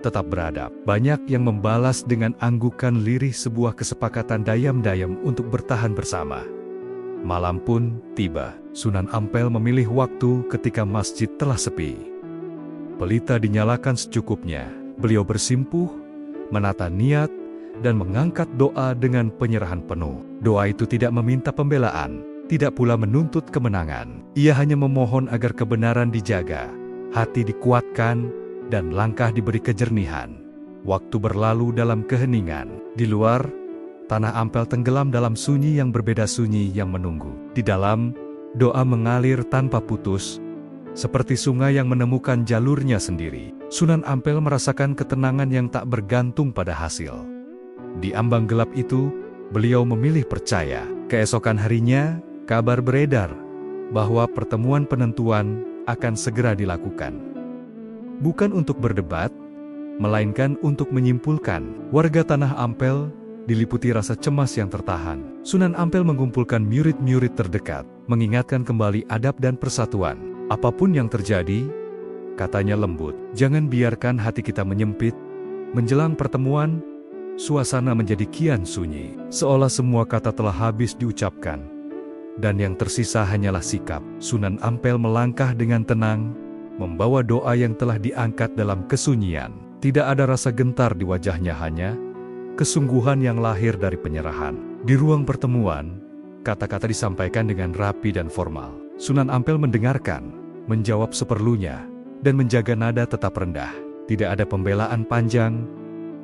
tetap beradab. Banyak yang membalas dengan anggukan lirih sebuah kesepakatan dayam-dayam untuk bertahan bersama. Malam pun tiba. Sunan Ampel memilih waktu ketika masjid telah sepi. Pelita dinyalakan secukupnya. Beliau bersimpuh, menata niat, dan mengangkat doa dengan penyerahan penuh. Doa itu tidak meminta pembelaan, tidak pula menuntut kemenangan. Ia hanya memohon agar kebenaran dijaga, hati dikuatkan, dan langkah diberi kejernihan. Waktu berlalu dalam keheningan. Di luar, tanah Ampel tenggelam dalam sunyi yang berbeda sunyi yang menunggu. Di dalam, doa mengalir tanpa putus, seperti sungai yang menemukan jalurnya sendiri. Sunan Ampel merasakan ketenangan yang tak bergantung pada hasil. Di ambang gelap itu, beliau memilih percaya. Keesokan harinya, kabar beredar bahwa pertemuan penentuan akan segera dilakukan. Bukan untuk berdebat, melainkan untuk menyimpulkan. Warga tanah Ampel diliputi rasa cemas yang tertahan. Sunan Ampel mengumpulkan murid-murid terdekat, mengingatkan kembali adab dan persatuan. Apapun yang terjadi, katanya lembut, jangan biarkan hati kita menyempit. Menjelang pertemuan, suasana menjadi kian sunyi, seolah semua kata telah habis diucapkan. Dan yang tersisa hanyalah sikap. Sunan Ampel melangkah dengan tenang, membawa doa yang telah diangkat dalam kesunyian. Tidak ada rasa gentar di wajahnya, hanya kesungguhan yang lahir dari penyerahan. Di ruang pertemuan, kata-kata disampaikan dengan rapi dan formal. Sunan Ampel mendengarkan, menjawab seperlunya, dan menjaga nada tetap rendah. Tidak ada pembelaan panjang,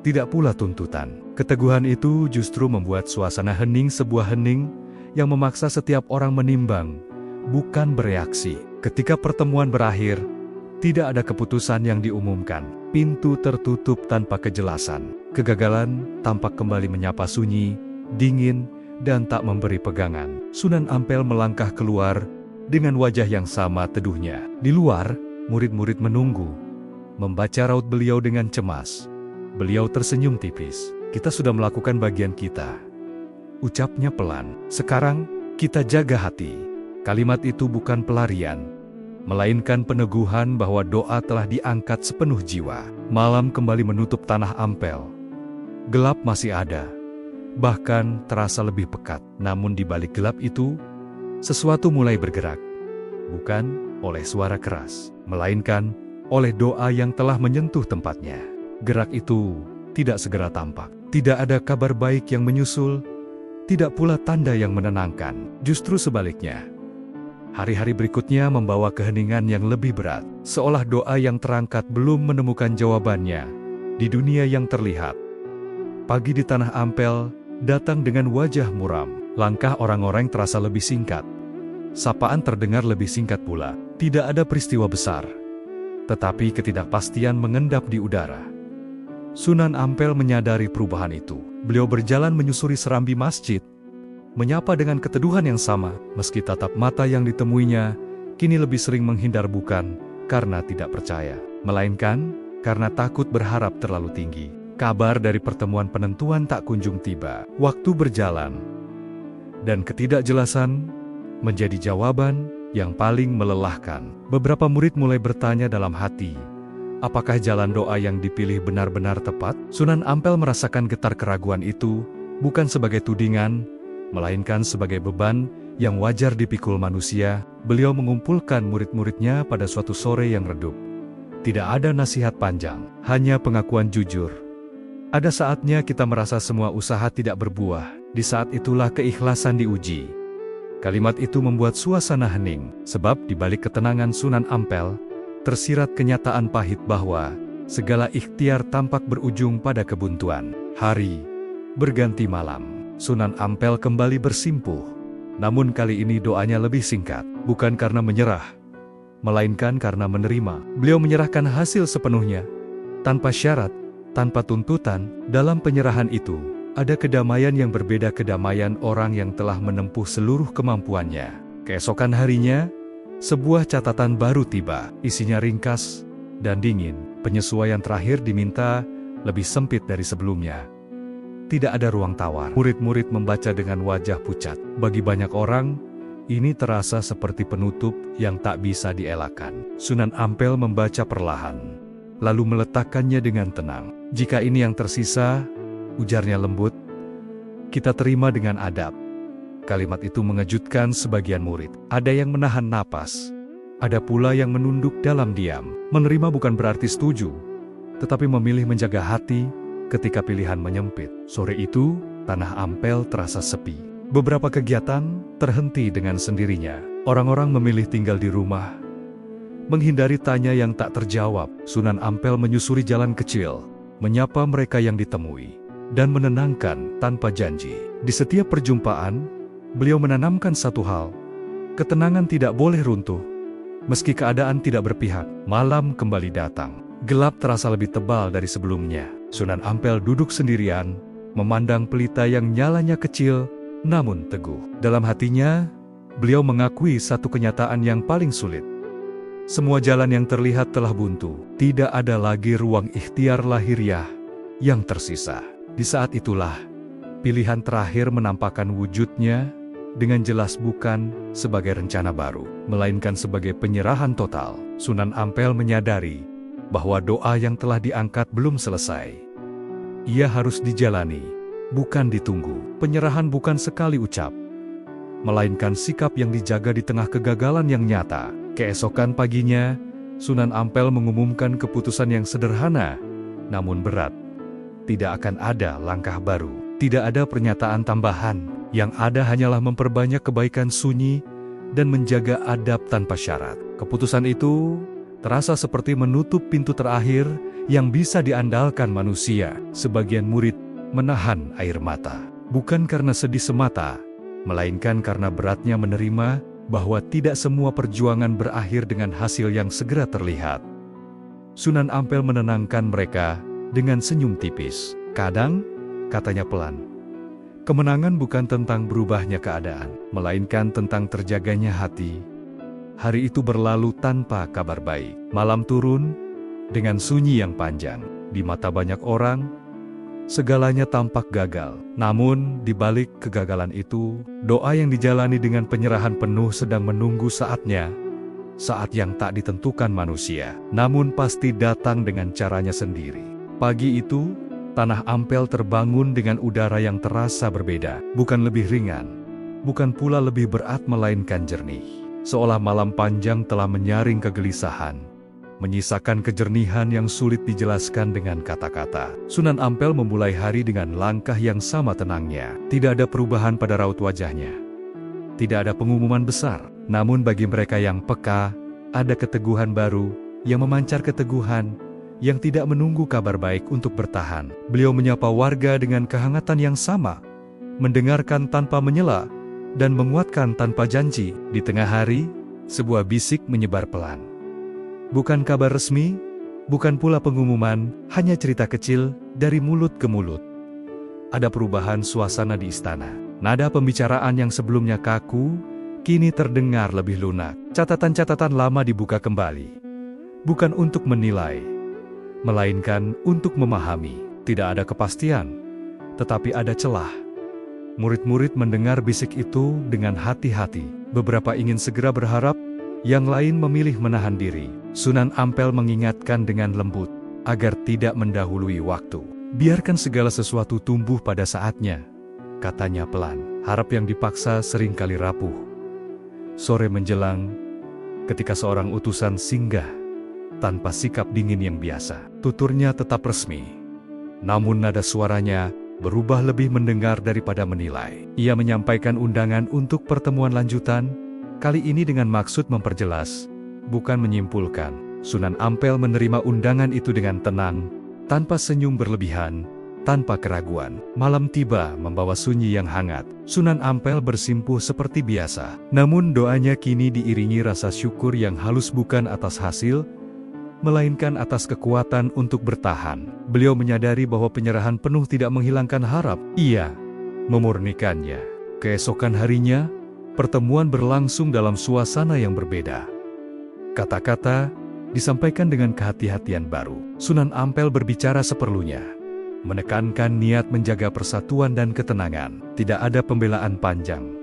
tidak pula tuntutan. Keteguhan itu justru membuat suasana hening, sebuah hening yang memaksa setiap orang menimbang, bukan bereaksi. Ketika pertemuan berakhir, tidak ada keputusan yang diumumkan. Pintu tertutup tanpa kejelasan. Kegagalan tampak kembali menyapa sunyi, dingin, dan tak memberi pegangan. Sunan Ampel melangkah keluar dengan wajah yang sama teduhnya. Di luar, murid-murid menunggu, membaca raut beliau dengan cemas. Beliau tersenyum tipis. Kita sudah melakukan bagian kita, ucapnya pelan. Sekarang, kita jaga hati. Kalimat itu bukan pelarian, melainkan peneguhan bahwa doa telah diangkat sepenuh jiwa. Malam kembali menutup tanah Ampel. Gelap masih ada, bahkan terasa lebih pekat. Namun di balik gelap itu, sesuatu mulai bergerak. Bukan oleh suara keras, melainkan oleh doa yang telah menyentuh tempatnya. Gerak itu tidak segera tampak. Tidak ada kabar baik yang menyusul, tidak pula tanda yang menenangkan. Justru sebaliknya, hari-hari berikutnya membawa keheningan yang lebih berat. Seolah doa yang terangkat belum menemukan jawabannya di dunia yang terlihat. Pagi di tanah Ampel datang dengan wajah muram. Langkah orang-orang terasa lebih singkat. Sapaan terdengar lebih singkat pula. Tidak ada peristiwa besar, tetapi ketidakpastian mengendap di udara. Sunan Ampel menyadari perubahan itu. Beliau berjalan menyusuri serambi masjid, menyapa dengan keteduhan yang sama, meski tatap mata yang ditemuinya kini lebih sering menghindar, bukan karena tidak percaya, melainkan karena takut berharap terlalu tinggi. Kabar dari pertemuan penentuan tak kunjung tiba. Waktu berjalan, dan ketidakjelasan menjadi jawaban yang paling melelahkan. Beberapa murid mulai bertanya dalam hati, apakah jalan doa yang dipilih benar-benar tepat? Sunan Ampel merasakan getar keraguan itu, bukan sebagai tudingan, melainkan sebagai beban yang wajar dipikul manusia. Beliau mengumpulkan murid-muridnya pada suatu sore yang redup. Tidak ada nasihat panjang, hanya pengakuan jujur. Ada saatnya kita merasa semua usaha tidak berbuah. Di saat itulah keikhlasan diuji. Kalimat itu membuat suasana hening, sebab di balik ketenangan Sunan Ampel tersirat kenyataan pahit bahwa segala ikhtiar tampak berujung pada kebuntuan. Hari berganti malam. Sunan Ampel kembali bersimpuh. Namun kali ini doanya lebih singkat, bukan karena menyerah, melainkan karena menerima. Beliau menyerahkan hasil sepenuhnya, tanpa syarat, tanpa tuntutan. Dalam penyerahan itu, ada kedamaian yang berbeda, kedamaian orang yang telah menempuh seluruh kemampuannya. Keesokan harinya, sebuah catatan baru tiba, isinya ringkas dan dingin. Penyesuaian terakhir diminta lebih sempit dari sebelumnya. Tidak ada ruang tawar. Murid-murid membaca dengan wajah pucat. Bagi banyak orang, ini terasa seperti penutup yang tak bisa dielakkan. Sunan Ampel membaca perlahan. lalu meletakkannya dengan tenang. "Jika ini yang tersisa," ujarnya lembut, "kita terima dengan adab." Kalimat itu mengejutkan sebagian murid. Ada yang menahan napas, ada pula yang menunduk dalam diam. Menerima bukan berarti setuju, tetapi memilih menjaga hati ketika pilihan menyempit. Sore itu, Tanah Ampel terasa sepi. Beberapa kegiatan terhenti dengan sendirinya. Orang-orang memilih tinggal di rumah, menghindari tanya yang tak terjawab. Sunan Ampel menyusuri jalan kecil, menyapa mereka yang ditemui, dan menenangkan tanpa janji. Di setiap perjumpaan, beliau menanamkan satu hal: ketenangan tidak boleh runtuh, meski keadaan tidak berpihak. Malam kembali datang. Gelap terasa lebih tebal dari sebelumnya. Sunan Ampel duduk sendirian, memandang pelita yang nyalanya kecil, namun teguh. Dalam hatinya, beliau mengakui satu kenyataan yang paling sulit. Semua jalan yang terlihat telah buntu. Tidak ada lagi ruang ikhtiar lahiriah yang tersisa. Di saat itulah, pilihan terakhir menampakkan wujudnya dengan jelas, bukan sebagai rencana baru, melainkan sebagai penyerahan total. Sunan Ampel menyadari bahwa doa yang telah diangkat belum selesai. Ia harus dijalani, bukan ditunggu. Penyerahan bukan sekali ucap, melainkan sikap yang dijaga di tengah kegagalan yang nyata. Keesokan paginya, Sunan Ampel mengumumkan keputusan yang sederhana, namun berat. Tidak akan ada langkah baru, tidak ada pernyataan tambahan. Yang ada hanyalah memperbanyak kebaikan sunyi dan menjaga adab tanpa syarat. Keputusan itu terasa seperti menutup pintu terakhir yang bisa diandalkan manusia. Sebagian murid menahan air mata, bukan karena sedih semata, melainkan karena beratnya menerima bahwa tidak semua perjuangan berakhir dengan hasil yang segera terlihat. Sunan Ampel menenangkan mereka dengan senyum tipis. "Kadang," katanya pelan, "kemenangan bukan tentang berubahnya keadaan, melainkan tentang terjaganya hati." Hari itu berlalu tanpa kabar baik. Malam turun dengan sunyi yang panjang. Di mata banyak orang, segalanya tampak gagal. Namun, di balik kegagalan itu, doa yang dijalani dengan penyerahan penuh sedang menunggu saatnya. Saat yang tak ditentukan manusia, namun pasti datang dengan caranya sendiri. Pagi itu, Tanah Ampel terbangun dengan udara yang terasa berbeda. Bukan lebih ringan, bukan pula lebih berat, melainkan jernih. Seolah malam panjang telah menyaring kegelisahan, menyisakan kejernihan yang sulit dijelaskan dengan kata-kata. Sunan Ampel memulai hari dengan langkah yang sama tenangnya. Tidak ada perubahan pada raut wajahnya. Tidak ada pengumuman besar. Namun bagi mereka yang peka, ada keteguhan baru yang memancar, keteguhan yang tidak menunggu kabar baik untuk bertahan. Beliau menyapa warga dengan kehangatan yang sama, mendengarkan tanpa menyela, dan menguatkan tanpa janji. Di tengah hari, sebuah bisik menyebar pelan. Bukan kabar resmi, bukan pula pengumuman, hanya cerita kecil dari mulut ke mulut. Ada perubahan suasana di istana. Nada pembicaraan yang sebelumnya kaku, kini terdengar lebih lunak. Catatan-catatan lama dibuka kembali. Bukan untuk menilai, melainkan untuk memahami. Tidak ada kepastian, tetapi ada celah. Murid-murid mendengar bisik itu dengan hati-hati. Beberapa ingin segera berharap, yang lain memilih menahan diri. Sunan Ampel mengingatkan dengan lembut, agar tidak mendahului waktu. "Biarkan segala sesuatu tumbuh pada saatnya," katanya pelan. Harap yang dipaksa seringkali rapuh. Sore menjelang, ketika seorang utusan singgah, tanpa sikap dingin yang biasa. Tuturnya tetap resmi, namun nada suaranya berubah, lebih mendengar daripada menilai. Ia menyampaikan undangan untuk pertemuan lanjutan, kali ini dengan maksud memperjelas, bukan menyimpulkan. Sunan Ampel menerima undangan itu dengan tenang, tanpa senyum berlebihan, tanpa keraguan. Malam tiba membawa sunyi yang hangat. Sunan Ampel bersimpuh seperti biasa. Namun doanya kini diiringi rasa syukur yang halus, bukan atas hasil, melainkan atas kekuatan untuk bertahan. Beliau menyadari bahwa penyerahan penuh tidak menghilangkan harap, ia memurnikannya. Keesokan harinya, pertemuan berlangsung dalam suasana yang berbeda. Kata-kata disampaikan dengan kehati-hatian baru. Sunan Ampel berbicara seperlunya, menekankan niat menjaga persatuan dan ketenangan. Tidak ada pembelaan panjang,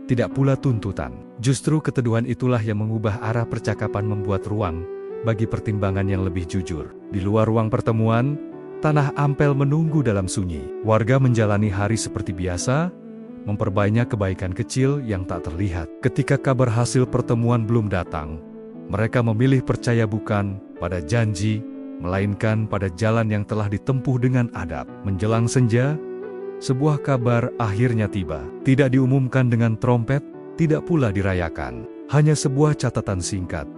tidak pula tuntutan. Justru keteduhan itulah yang mengubah arah percakapan, membuat ruang bagi pertimbangan yang lebih jujur. Di luar ruang pertemuan, Tanah Ampel menunggu dalam sunyi. Warga menjalani hari seperti biasa, memperbanyak kebaikan kecil yang tak terlihat. Ketika kabar hasil pertemuan belum datang, mereka memilih percaya bukan pada janji, melainkan pada jalan yang telah ditempuh dengan adab. Menjelang senja, sebuah kabar akhirnya tiba. Tidak diumumkan dengan trompet, tidak pula dirayakan. Hanya sebuah catatan singkat.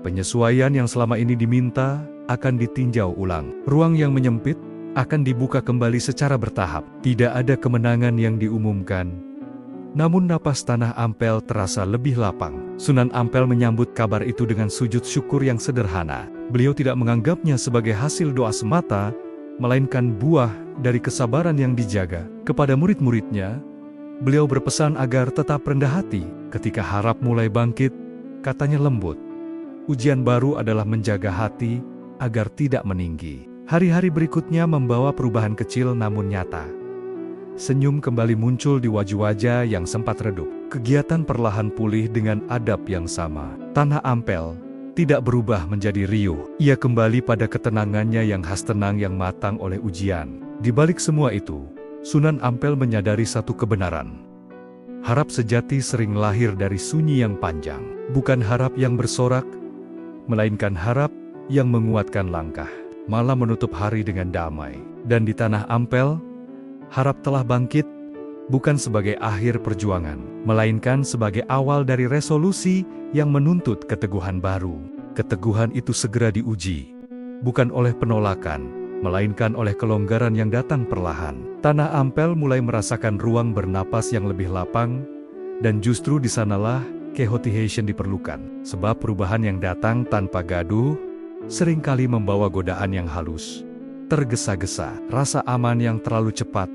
Penyesuaian yang selama ini diminta akan ditinjau ulang. Ruang yang menyempit akan dibuka kembali secara bertahap. Tidak ada kemenangan yang diumumkan. Namun napas Tanah Ampel terasa lebih lapang. Sunan Ampel menyambut kabar itu dengan sujud syukur yang sederhana. Beliau tidak menganggapnya sebagai hasil doa semata, melainkan buah dari kesabaran yang dijaga. Kepada murid-muridnya, beliau berpesan agar tetap rendah hati. Ketika harap mulai bangkit, katanya lembut, ujian baru adalah menjaga hati agar tidak meninggi. Hari-hari berikutnya membawa perubahan kecil namun nyata. Senyum kembali muncul di wajah-wajah yang sempat redup. Kegiatan perlahan pulih dengan adab yang sama. Tanah Ampel tidak berubah menjadi riuh. Ia kembali pada ketenangannya yang khas, tenang yang matang oleh ujian. Di balik semua itu, Sunan Ampel menyadari satu kebenaran. Harap sejati sering lahir dari sunyi yang panjang. Bukan harap yang bersorak, melainkan harap yang menguatkan langkah. Malam menutup hari dengan damai. Dan di Tanah Ampel, harap telah bangkit, bukan sebagai akhir perjuangan, melainkan sebagai awal dari resolusi yang menuntut keteguhan baru. Keteguhan itu segera diuji, bukan oleh penolakan, melainkan oleh kelonggaran yang datang perlahan. Tanah Ampel mulai merasakan ruang bernapas yang lebih lapang, dan justru di sanalah kehotiation diperlukan. Sebab perubahan yang datang tanpa gaduh, seringkali membawa godaan yang halus, tergesa-gesa, rasa aman yang terlalu cepat,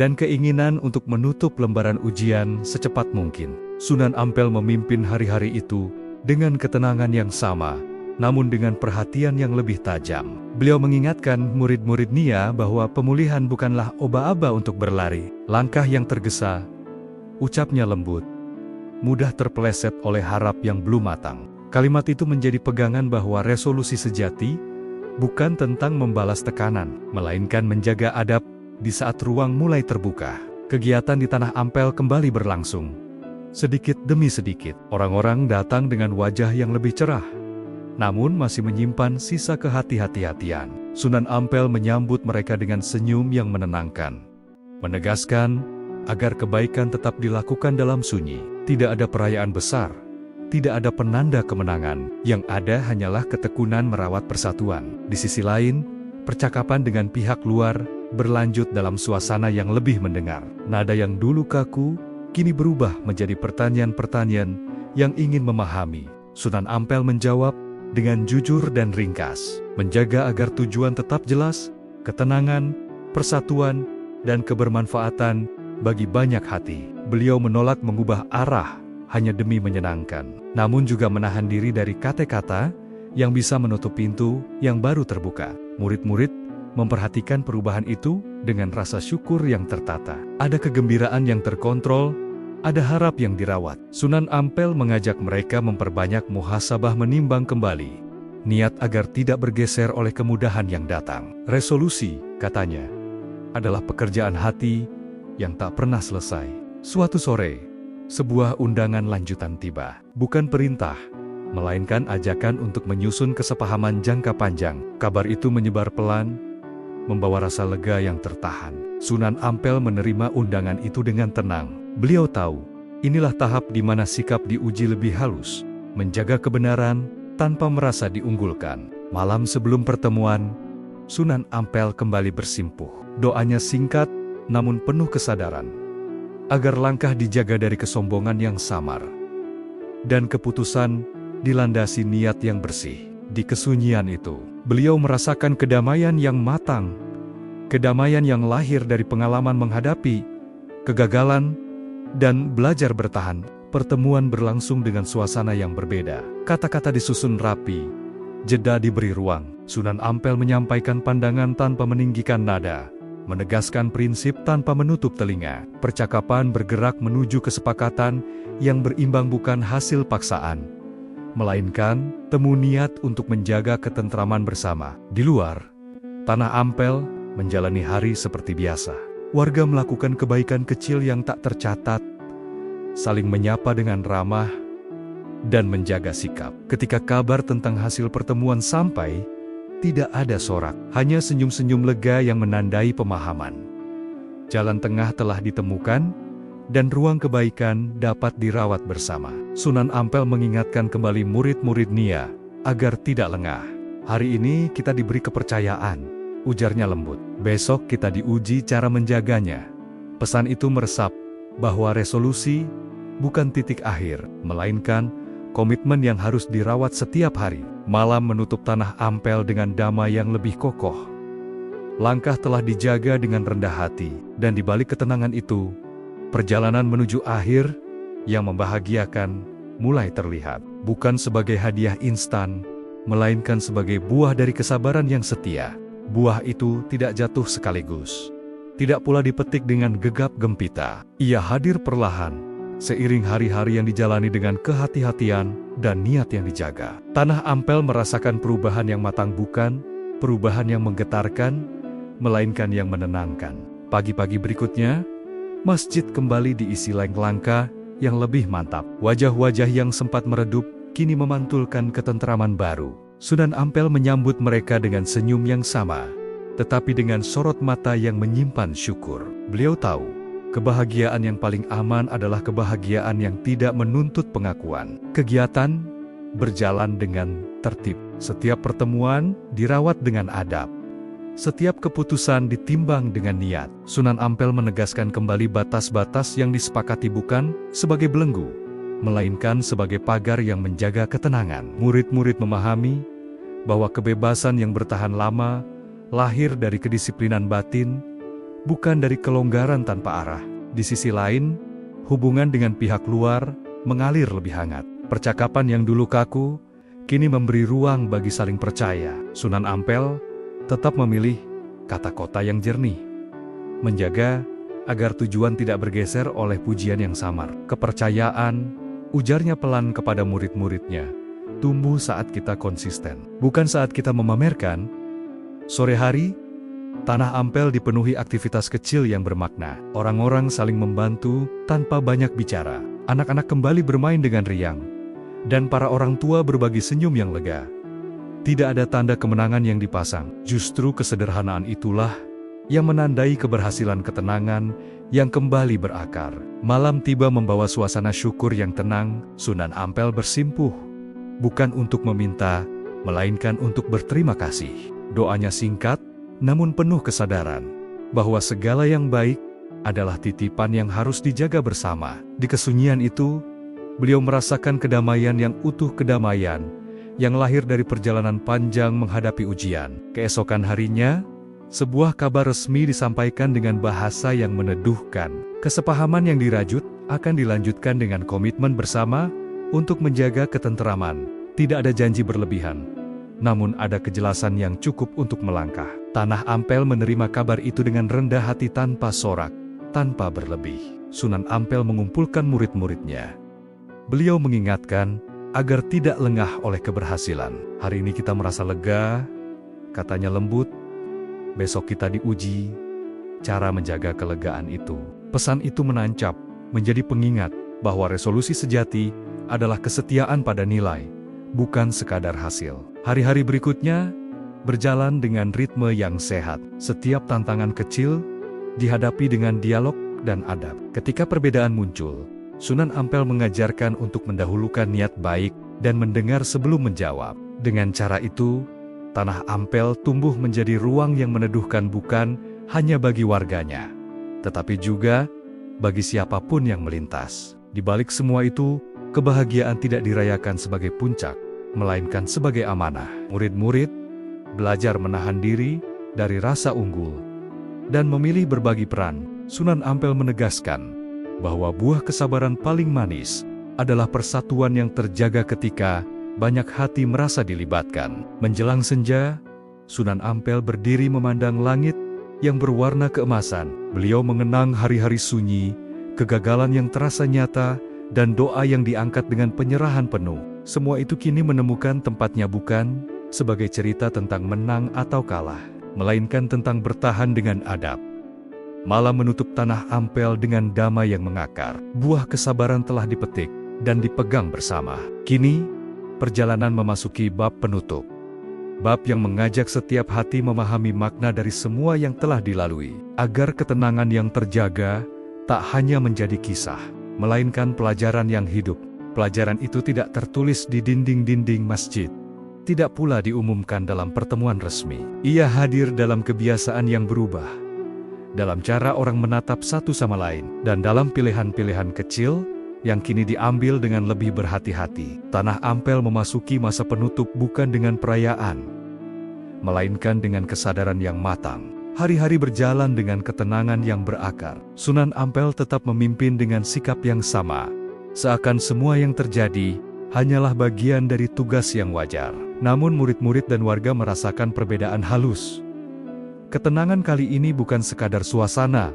dan keinginan untuk menutup lembaran ujian secepat mungkin. Sunan Ampel memimpin hari-hari itu dengan ketenangan yang sama, namun dengan perhatian yang lebih tajam. Beliau mengingatkan murid-murid Nia bahwa pemulihan bukanlah oba-aba untuk berlari. Langkah yang tergesa, ucapnya lembut, mudah terpeleset oleh harap yang belum matang. Kalimat itu menjadi pegangan bahwa resolusi sejati bukan tentang membalas tekanan, melainkan menjaga adab di saat ruang mulai terbuka. Kegiatan di Tanah Ampel kembali berlangsung. Sedikit demi sedikit, orang-orang datang dengan wajah yang lebih cerah, namun masih menyimpan sisa kehati-hati-hatian. Sunan Ampel menyambut mereka dengan senyum yang menenangkan, menegaskan agar kebaikan tetap dilakukan dalam sunyi. Tidak ada perayaan besar, tidak ada penanda kemenangan, yang ada hanyalah ketekunan merawat persatuan. Di sisi lain, percakapan dengan pihak luar berlanjut dalam suasana yang lebih mendengar. Nada yang dulu kaku, kini berubah menjadi pertanyaan-pertanyaan yang ingin memahami. Sunan Ampel menjawab dengan jujur dan ringkas, menjaga agar tujuan tetap jelas, ketenangan, persatuan, dan kebermanfaatan bagi banyak hati. Beliau menolak mengubah arah hanya demi menyenangkan, namun juga menahan diri dari kata-kata yang bisa menutup pintu yang baru terbuka. Murid-murid memperhatikan perubahan itu dengan rasa syukur yang tertata. Ada kegembiraan yang terkontrol, ada harap yang dirawat. Sunan Ampel mengajak mereka memperbanyak muhasabah, menimbang kembali niat agar tidak bergeser oleh kemudahan yang datang. Resolusi, katanya, adalah pekerjaan hati yang tak pernah selesai. Suatu sore, sebuah undangan lanjutan tiba. Bukan perintah, melainkan ajakan untuk menyusun kesepahaman jangka panjang. Kabar itu menyebar pelan, membawa rasa lega yang tertahan. Sunan Ampel menerima undangan itu dengan tenang. Beliau tahu, inilah tahap di mana sikap diuji lebih halus, menjaga kebenaran tanpa merasa diunggulkan. Malam sebelum pertemuan, Sunan Ampel kembali bersimpuh. Doanya singkat, namun penuh kesadaran, agar langkah dijaga dari kesombongan yang samar, dan keputusan dilandasi niat yang bersih. Di kesunyian itu, beliau merasakan kedamaian yang matang, kedamaian yang lahir dari pengalaman menghadapi kegagalan dan belajar bertahan. Pertemuan berlangsung dengan suasana yang berbeda. Kata-kata disusun rapi, jeda diberi ruang. Sunan Ampel menyampaikan pandangan tanpa meninggikan nada, menegaskan prinsip tanpa menutup telinga. Percakapan bergerak menuju kesepakatan yang berimbang, bukan hasil paksaan, melainkan temu niat untuk menjaga ketentraman bersama. Di luar, Tanah Ampel menjalani hari seperti biasa. Warga melakukan kebaikan kecil yang tak tercatat, saling menyapa dengan ramah, dan menjaga sikap. Ketika kabar tentang hasil pertemuan sampai, tidak ada sorak, hanya senyum-senyum lega yang menandai pemahaman. Jalan tengah telah ditemukan, dan ruang kebaikan dapat dirawat bersama. Sunan Ampel mengingatkan kembali murid-murid Nia, agar tidak lengah. Hari ini kita diberi kepercayaan, ujarnya lembut. Besok kita diuji cara menjaganya. Pesan itu meresap, bahwa resolusi bukan titik akhir, melainkan komitmen yang harus dirawat setiap hari. Malam menutup Tanah Ampel dengan damai yang lebih kokoh. Langkah telah dijaga dengan rendah hati, dan di balik ketenangan itu, perjalanan menuju akhir yang membahagiakan mulai terlihat. Bukan sebagai hadiah instan, melainkan sebagai buah dari kesabaran yang setia. Buah itu tidak jatuh sekaligus, tidak pula dipetik dengan gegap gempita. Ia hadir perlahan, seiring hari-hari yang dijalani dengan kehati-hatian dan niat yang dijaga. Tanah Ampel merasakan perubahan yang matang, bukan perubahan yang menggetarkan, melainkan yang menenangkan. Pagi-pagi berikutnya, masjid kembali diisi langkah yang lebih mantap. Wajah-wajah yang sempat meredup, kini memantulkan ketentraman baru. Sunan Ampel menyambut mereka dengan senyum yang sama, tetapi dengan sorot mata yang menyimpan syukur. Beliau tahu, kebahagiaan yang paling aman adalah kebahagiaan yang tidak menuntut pengakuan. Kegiatan berjalan dengan tertib. Setiap pertemuan dirawat dengan adab. Setiap keputusan ditimbang dengan niat. Sunan Ampel menegaskan kembali batas-batas yang disepakati bukan sebagai belenggu, melainkan sebagai pagar yang menjaga ketenangan. Murid-murid memahami bahwa kebebasan yang bertahan lama lahir dari kedisiplinan batin, bukan dari kelonggaran tanpa arah. Di sisi lain, hubungan dengan pihak luar mengalir lebih hangat. Percakapan yang dulu kaku, kini memberi ruang bagi saling percaya. Sunan Ampel tetap memilih kata-kata yang jernih, menjaga agar tujuan tidak bergeser oleh pujian yang samar. Kepercayaan, ujarnya pelan kepada murid-muridnya, tumbuh saat kita konsisten, bukan saat kita memamerkan. Sore hari, Tanah Ampel dipenuhi aktivitas kecil yang bermakna. Orang-orang saling membantu tanpa banyak bicara. Anak-anak kembali bermain dengan riang, dan para orang tua berbagi senyum yang lega. Tidak ada tanda kemenangan yang dipasang. Justru kesederhanaan itulah yang menandai keberhasilan ketenangan yang kembali berakar. Malam tiba membawa suasana syukur yang tenang. Sunan Ampel bersimpuh, bukan untuk meminta, melainkan untuk berterima kasih. Doanya singkat, namun penuh kesadaran bahwa segala yang baik adalah titipan yang harus dijaga bersama. Di kesunyian itu, beliau merasakan kedamaian yang utuh, kedamaian yang lahir dari perjalanan panjang menghadapi ujian. Keesokan harinya, sebuah kabar resmi disampaikan dengan bahasa yang meneduhkan. Kesepahaman yang dirajut akan dilanjutkan dengan komitmen bersama untuk menjaga ketenteraman. Tidak ada janji berlebihan, namun ada kejelasan yang cukup untuk melangkah. Tanah Ampel menerima kabar itu dengan rendah hati tanpa sorak, tanpa berlebih. Sunan Ampel mengumpulkan murid-muridnya. Beliau mengingatkan agar tidak lengah oleh keberhasilan. Hari ini kita merasa lega, katanya lembut. Besok kita diuji cara menjaga kelegaan itu. Pesan itu menancap, menjadi pengingat bahwa resolusi sejati adalah kesetiaan pada nilai, bukan sekadar hasil. Hari-hari berikutnya berjalan dengan ritme yang sehat. Setiap tantangan kecil dihadapi dengan dialog dan adab. Ketika perbedaan muncul, Sunan Ampel mengajarkan untuk mendahulukan niat baik dan mendengar sebelum menjawab. Dengan cara itu, Tanah Ampel tumbuh menjadi ruang yang meneduhkan bukan hanya bagi warganya, tetapi juga bagi siapapun yang melintas. Di balik semua itu, kebahagiaan tidak dirayakan sebagai puncak, melainkan sebagai amanah. Murid-murid belajar menahan diri dari rasa unggul dan memilih berbagi peran. Sunan Ampel menegaskan bahwa buah kesabaran paling manis adalah persatuan yang terjaga ketika banyak hati merasa dilibatkan. Menjelang senja, Sunan Ampel berdiri memandang langit yang berwarna keemasan. Beliau mengenang hari-hari sunyi, kegagalan yang terasa nyata, dan doa yang diangkat dengan penyerahan penuh. Semua itu kini menemukan tempatnya bukan sebagai cerita tentang menang atau kalah, melainkan tentang bertahan dengan adab. Malam menutup tanah Ampel dengan damai yang mengakar. Buah kesabaran telah dipetik dan dipegang bersama. Kini, perjalanan memasuki bab penutup. Bab yang mengajak setiap hati memahami makna dari semua yang telah dilalui, agar ketenangan yang terjaga tak hanya menjadi kisah, melainkan pelajaran yang hidup. Pelajaran itu tidak tertulis di dinding-dinding masjid, tidak pula diumumkan dalam pertemuan resmi. Ia hadir dalam kebiasaan yang berubah, dalam cara orang menatap satu sama lain, dan dalam pilihan-pilihan kecil yang kini diambil dengan lebih berhati-hati. Tanah Ampel memasuki masa penutup bukan dengan perayaan, melainkan dengan kesadaran yang matang. Hari-hari berjalan dengan ketenangan yang berakar. Sunan Ampel tetap memimpin dengan sikap yang sama, seakan semua yang terjadi hanyalah bagian dari tugas yang wajar. Namun murid-murid dan warga merasakan perbedaan halus. Ketenangan kali ini bukan sekadar suasana,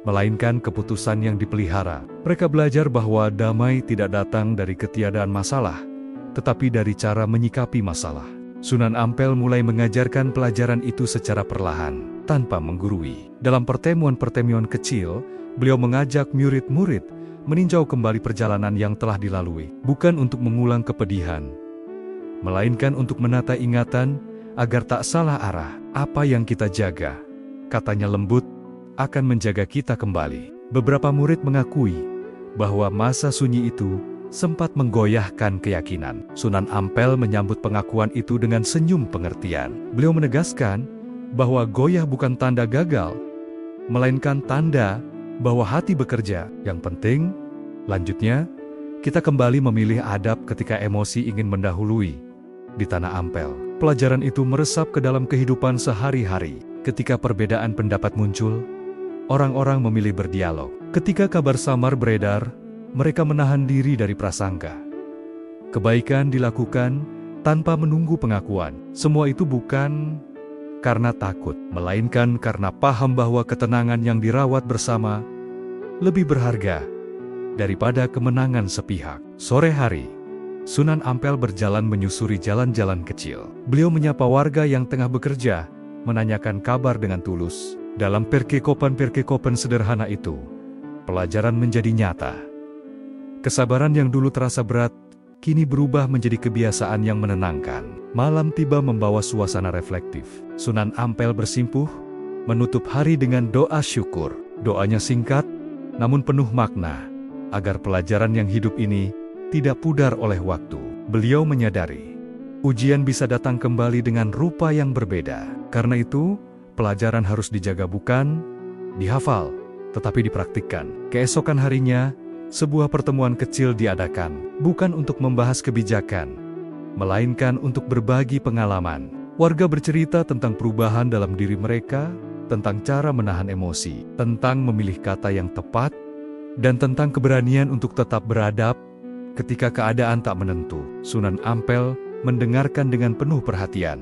melainkan keputusan yang dipelihara. Mereka belajar bahwa damai tidak datang dari ketiadaan masalah, tetapi dari cara menyikapi masalah. Sunan Ampel mulai mengajarkan pelajaran itu secara perlahan, tanpa menggurui. Dalam pertemuan-pertemuan kecil, beliau mengajak murid-murid meninjau kembali perjalanan yang telah dilalui, bukan untuk mengulang kepedihan, melainkan untuk menata ingatan agar tak salah arah. Apa yang kita jaga, katanya lembut, akan menjaga kita kembali. Beberapa murid mengakui bahwa masa sunyi itu sempat menggoyahkan keyakinan. Sunan Ampel menyambut pengakuan itu dengan senyum pengertian. Beliau menegaskan bahwa goyah bukan tanda gagal, melainkan tanda bahwa hati bekerja. Yang penting, lanjutnya, kita kembali memilih adab ketika emosi ingin mendahului. Di Tanah Ampel, pelajaran itu meresap ke dalam kehidupan sehari-hari. Ketika perbedaan pendapat muncul, orang-orang memilih berdialog. Ketika kabar samar beredar, mereka menahan diri dari prasangka. Kebaikan dilakukan tanpa menunggu pengakuan. Semua itu bukan karena takut, melainkan karena paham bahwa ketenangan yang dirawat bersama lebih berharga daripada kemenangan sepihak. Sore hari, Sunan Ampel berjalan menyusuri jalan-jalan kecil. Beliau menyapa warga yang tengah bekerja, menanyakan kabar dengan tulus. Dalam perkekopan-perkekopan sederhana itu, pelajaran menjadi nyata. Kesabaran yang dulu terasa berat, kini berubah menjadi kebiasaan yang menenangkan. Malam tiba membawa suasana reflektif. Sunan Ampel bersimpuh, menutup hari dengan doa syukur. Doanya singkat, namun penuh makna, agar pelajaran yang hidup ini tidak pudar oleh waktu. Beliau menyadari, ujian bisa datang kembali dengan rupa yang berbeda. Karena itu, pelajaran harus dijaga bukan dihafal, tetapi dipraktikkan. Keesokan harinya, sebuah pertemuan kecil diadakan, bukan untuk membahas kebijakan, melainkan untuk berbagi pengalaman. Warga bercerita tentang perubahan dalam diri mereka, tentang cara menahan emosi, tentang memilih kata yang tepat, dan tentang keberanian untuk tetap beradab ketika keadaan tak menentu. Sunan Ampel mendengarkan dengan penuh perhatian,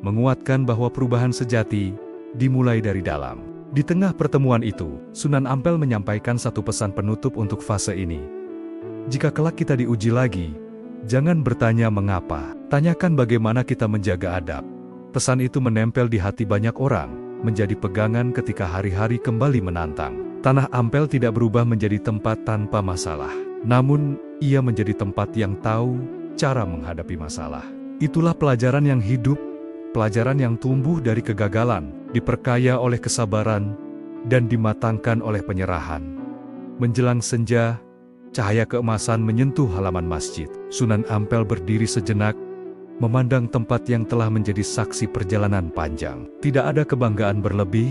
menguatkan bahwa perubahan sejati dimulai dari dalam. Di tengah pertemuan itu, Sunan Ampel menyampaikan satu pesan penutup untuk fase ini. Jika kelak kita diuji lagi, jangan bertanya mengapa, tanyakan bagaimana kita menjaga adab. Pesan itu menempel di hati banyak orang, menjadi pegangan ketika hari-hari kembali menantang. Tanah Ampel tidak berubah menjadi tempat tanpa masalah, namun ia menjadi tempat yang tahu cara menghadapi masalah. Itulah pelajaran yang hidup, pelajaran yang tumbuh dari kegagalan, diperkaya oleh kesabaran, dan dimatangkan oleh penyerahan. Menjelang senja, cahaya keemasan menyentuh halaman masjid. Sunan Ampel berdiri sejenak, memandang tempat yang telah menjadi saksi perjalanan panjang. Tidak ada kebanggaan berlebih,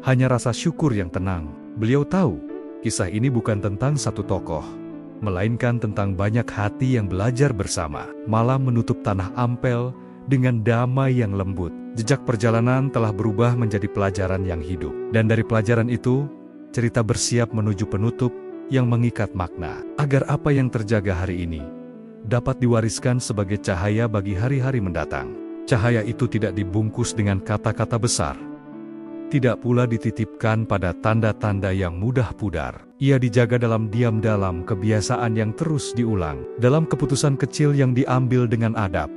hanya rasa syukur yang tenang. Beliau tahu, kisah ini bukan tentang satu tokoh, melainkan tentang banyak hati yang belajar bersama. Malam menutup Tanah Ampel dengan damai yang lembut. Jejak perjalanan telah berubah menjadi pelajaran yang hidup. Dan dari pelajaran itu, cerita bersiap menuju penutup yang mengikat makna. Agar apa yang terjaga hari ini dapat diwariskan sebagai cahaya bagi hari-hari mendatang. Cahaya itu tidak dibungkus dengan kata-kata besar, tidak pula dititipkan pada tanda-tanda yang mudah pudar. Ia dijaga dalam diam, dalam kebiasaan yang terus diulang, dalam keputusan kecil yang diambil dengan adab,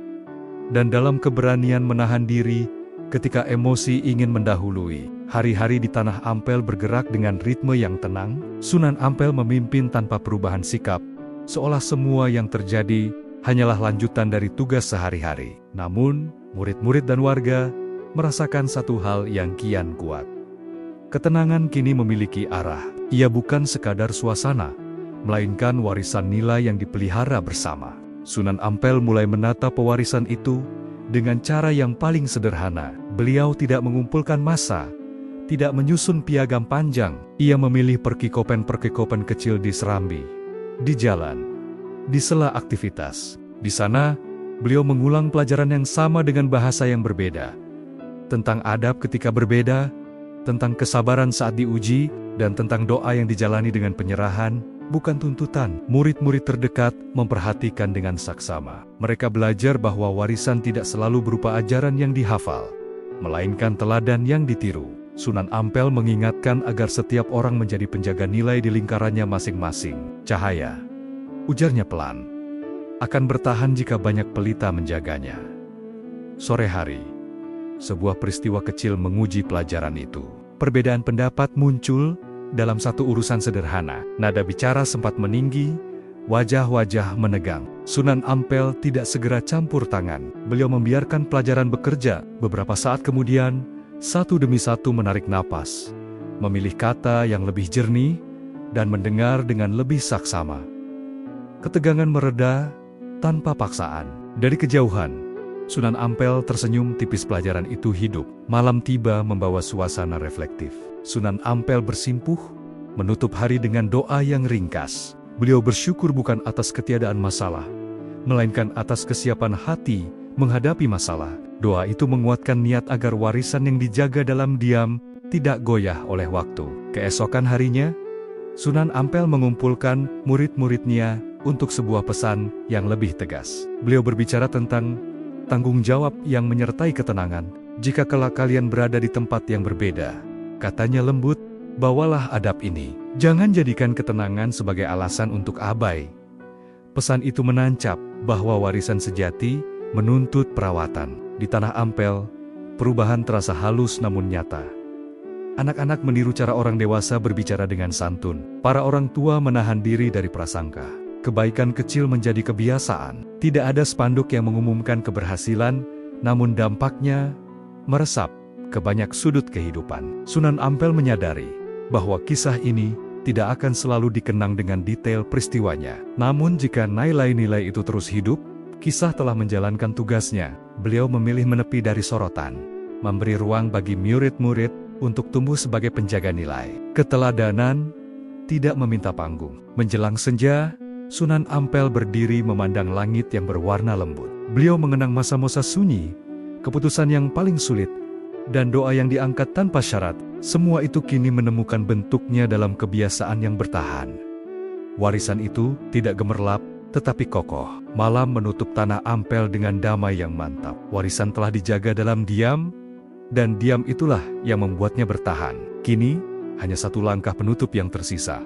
dan dalam keberanian menahan diri ketika emosi ingin mendahului. Hari-hari di Tanah Ampel bergerak dengan ritme yang tenang. Sunan Ampel memimpin tanpa perubahan sikap, seolah semua yang terjadi hanyalah lanjutan dari tugas sehari-hari. Namun, murid-murid dan warga merasakan satu hal yang kian kuat. Ketenangan kini memiliki arah. Ia bukan sekadar suasana, melainkan warisan nilai yang dipelihara bersama. Sunan Ampel mulai menata pewarisan itu dengan cara yang paling sederhana. Beliau tidak mengumpulkan massa, tidak menyusun piagam panjang. Ia memilih perkikopen-perkikopen kecil di serambi, di jalan, di sela aktivitas. Di sana, beliau mengulang pelajaran yang sama dengan bahasa yang berbeda. Tentang adab ketika berbeda, tentang kesabaran saat diuji, dan tentang doa yang dijalani dengan penyerahan, bukan tuntutan. Murid-murid terdekat memperhatikan dengan saksama. Mereka belajar bahwa warisan tidak selalu berupa ajaran yang dihafal, melainkan teladan yang ditiru. Sunan Ampel mengingatkan agar setiap orang menjadi penjaga nilai di lingkarannya masing-masing. Cahaya, ujarnya pelan, akan bertahan jika banyak pelita menjaganya. Sore hari, sebuah peristiwa kecil menguji pelajaran itu. Perbedaan pendapat muncul dalam satu urusan sederhana. Nada bicara sempat meninggi, wajah-wajah menegang. Sunan Ampel tidak segera campur tangan. Beliau membiarkan pelajaran bekerja. Beberapa saat kemudian, satu demi satu menarik napas, memilih kata yang lebih jernih, dan mendengar dengan lebih saksama. Ketegangan mereda tanpa paksaan. Dari kejauhan, Sunan Ampel tersenyum tipis. Pelajaran itu hidup. Malam tiba membawa suasana reflektif. Sunan Ampel bersimpuh, menutup hari dengan doa yang ringkas. Beliau bersyukur bukan atas ketiadaan masalah, melainkan atas kesiapan hati menghadapi masalah. Doa itu menguatkan niat agar warisan yang dijaga dalam diam tidak goyah oleh waktu. Keesokan harinya, Sunan Ampel mengumpulkan murid-muridnya untuk sebuah pesan yang lebih tegas. Beliau berbicara tentang tanggung jawab yang menyertai ketenangan. Jika kelak kalian berada di tempat yang berbeda, katanya lembut, bawalah adab ini. Jangan jadikan ketenangan sebagai alasan untuk abai. Pesan itu menancap bahwa warisan sejati menuntut perawatan. Di Tanah Ampel, perubahan terasa halus namun nyata. Anak-anak meniru cara orang dewasa berbicara dengan santun. Para orang tua menahan diri dari prasangka. Kebaikan kecil menjadi kebiasaan. Tidak ada spanduk yang mengumumkan keberhasilan, namun dampaknya meresap ke banyak sudut kehidupan. Sunan Ampel menyadari bahwa kisah ini tidak akan selalu dikenang dengan detail peristiwanya. Namun jika nilai-nilai itu terus hidup, kisah telah menjalankan tugasnya. Beliau memilih menepi dari sorotan, memberi ruang bagi murid-murid untuk tumbuh sebagai penjaga nilai. Keteladanan tidak meminta panggung. Menjelang senja, Sunan Ampel berdiri memandang langit yang berwarna lembut. Beliau mengenang masa-masa sunyi, keputusan yang paling sulit, dan doa yang diangkat tanpa syarat. Semua itu kini menemukan bentuknya dalam kebiasaan yang bertahan. Warisan itu tidak gemerlap, tetapi kokoh. Malam menutup Tanah Ampel dengan damai yang mantap. Warisan telah dijaga dalam diam, dan diam itulah yang membuatnya bertahan. Kini, hanya satu langkah penutup yang tersisa.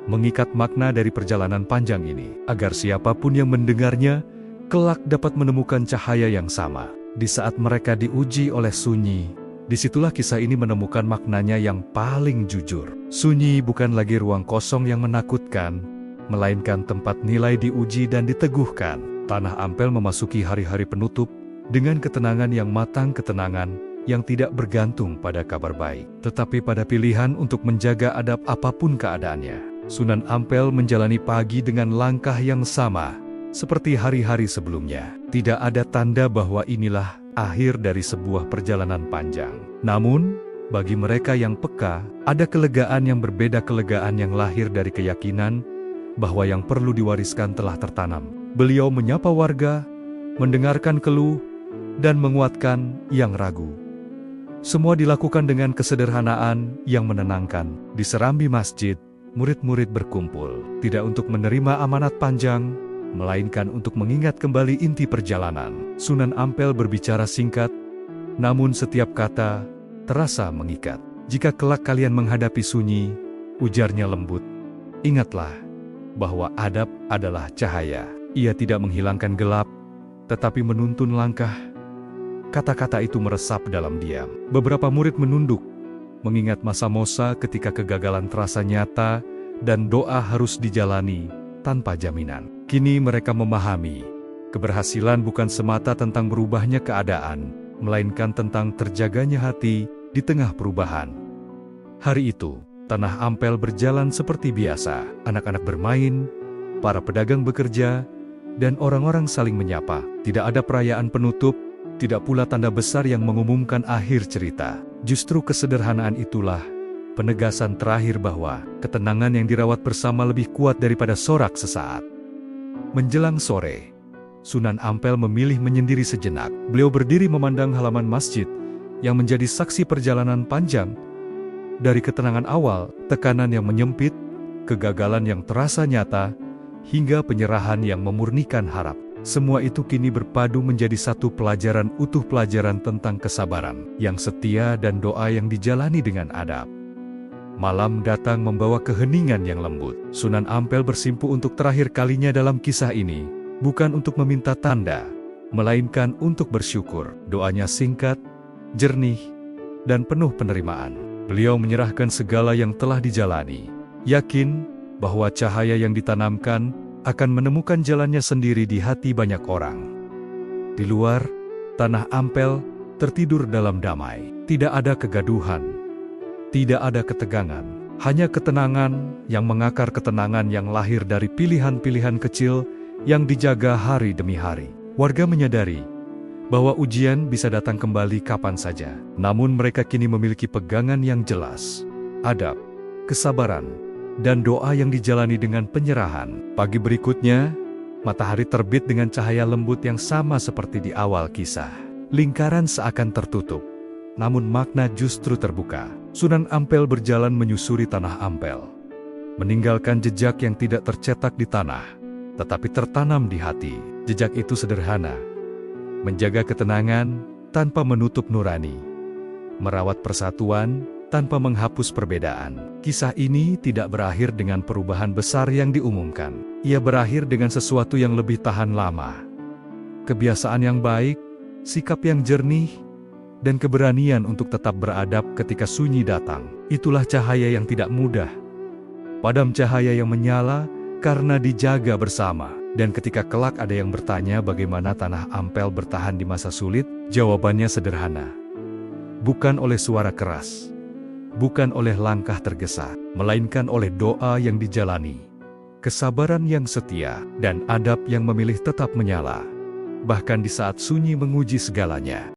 Mengikat makna dari perjalanan panjang ini, agar siapapun yang mendengarnya, kelak dapat menemukan cahaya yang sama. Di saat mereka diuji oleh sunyi, disitulah kisah ini menemukan maknanya yang paling jujur. Sunyi bukan lagi ruang kosong yang menakutkan, melainkan tempat nilai diuji dan diteguhkan. Tanah Ampel memasuki hari-hari penutup dengan ketenangan yang matang, ketenangan yang tidak bergantung pada kabar baik, tetapi pada pilihan untuk menjaga adab apapun keadaannya. Sunan Ampel menjalani pagi dengan langkah yang sama, seperti hari-hari sebelumnya. Tidak ada tanda bahwa inilah akhir dari sebuah perjalanan panjang. Namun, bagi mereka yang peka, ada kelegaan yang berbeda, kelegaan yang lahir dari keyakinan bahwa yang perlu diwariskan telah tertanam. Beliau menyapa warga, mendengarkan keluh, dan menguatkan yang ragu. Semua dilakukan dengan kesederhanaan yang menenangkan. Di serambi masjid, murid-murid berkumpul, tidak untuk menerima amanat panjang, melainkan untuk mengingat kembali inti perjalanan. Sunan Ampel berbicara singkat, namun setiap kata terasa mengikat. Jika kelak kalian menghadapi sunyi, ujarnya lembut, ingatlah bahwa adab adalah cahaya. Ia tidak menghilangkan gelap, tetapi menuntun langkah. Kata-kata itu meresap dalam diam. Beberapa murid menunduk, mengingat masa-masa ketika kegagalan terasa nyata dan doa harus dijalani tanpa jaminan. Kini mereka memahami, keberhasilan bukan semata tentang berubahnya keadaan, melainkan tentang terjaganya hati di tengah perubahan. Hari itu, Tanah Ampel berjalan seperti biasa. Anak-anak bermain, para pedagang bekerja, dan orang-orang saling menyapa. Tidak ada perayaan penutup, tidak pula tanda besar yang mengumumkan akhir cerita. Justru kesederhanaan itulah penegasan terakhir bahwa ketenangan yang dirawat bersama lebih kuat daripada sorak sesaat. Menjelang sore, Sunan Ampel memilih menyendiri sejenak. Beliau berdiri memandang halaman masjid yang menjadi saksi perjalanan panjang. Dari ketenangan awal, tekanan yang menyempit, kegagalan yang terasa nyata, hingga penyerahan yang memurnikan harap. Semua itu kini berpadu menjadi satu pelajaran utuh, pelajaran tentang kesabaran yang setia dan doa yang dijalani dengan adab. Malam datang membawa keheningan yang lembut. Sunan Ampel bersimpu untuk terakhir kalinya dalam kisah ini, bukan untuk meminta tanda, melainkan untuk bersyukur. Doanya singkat, jernih, dan penuh penerimaan. Beliau menyerahkan segala yang telah dijalani, yakin bahwa cahaya yang ditanamkan akan menemukan jalannya sendiri di hati banyak orang. Di luar, Tanah Ampel tertidur dalam damai. Tidak ada kegaduhan, tidak ada ketegangan, hanya ketenangan yang mengakar, ketenangan yang lahir dari pilihan-pilihan kecil yang dijaga hari demi hari. Warga menyadari bahwa ujian bisa datang kembali kapan saja. Namun mereka kini memiliki pegangan yang jelas, adab, kesabaran, dan doa yang dijalani dengan penyerahan. Pagi berikutnya, matahari terbit dengan cahaya lembut yang sama seperti di awal kisah. Lingkaran seakan tertutup, namun makna justru terbuka. Sunan Ampel berjalan menyusuri Tanah Ampel, meninggalkan jejak yang tidak tercetak di tanah, tetapi tertanam di hati. Jejak itu sederhana, menjaga ketenangan tanpa menutup nurani, merawat persatuan tanpa menghapus perbedaan. Kisah ini tidak berakhir dengan perubahan besar yang diumumkan. Ia berakhir dengan sesuatu yang lebih tahan lama. Kebiasaan yang baik, sikap yang jernih, dan keberanian untuk tetap beradab ketika sunyi datang. Itulah cahaya yang tidak mudah. Padam cahaya yang menyala karena dijaga bersama. Dan ketika kelak ada yang bertanya bagaimana Tanah Ampel bertahan di masa sulit, jawabannya sederhana. Bukan oleh suara keras, bukan oleh langkah tergesa, melainkan oleh doa yang dijalani, kesabaran yang setia, dan adab yang memilih tetap menyala, bahkan di saat sunyi menguji segalanya.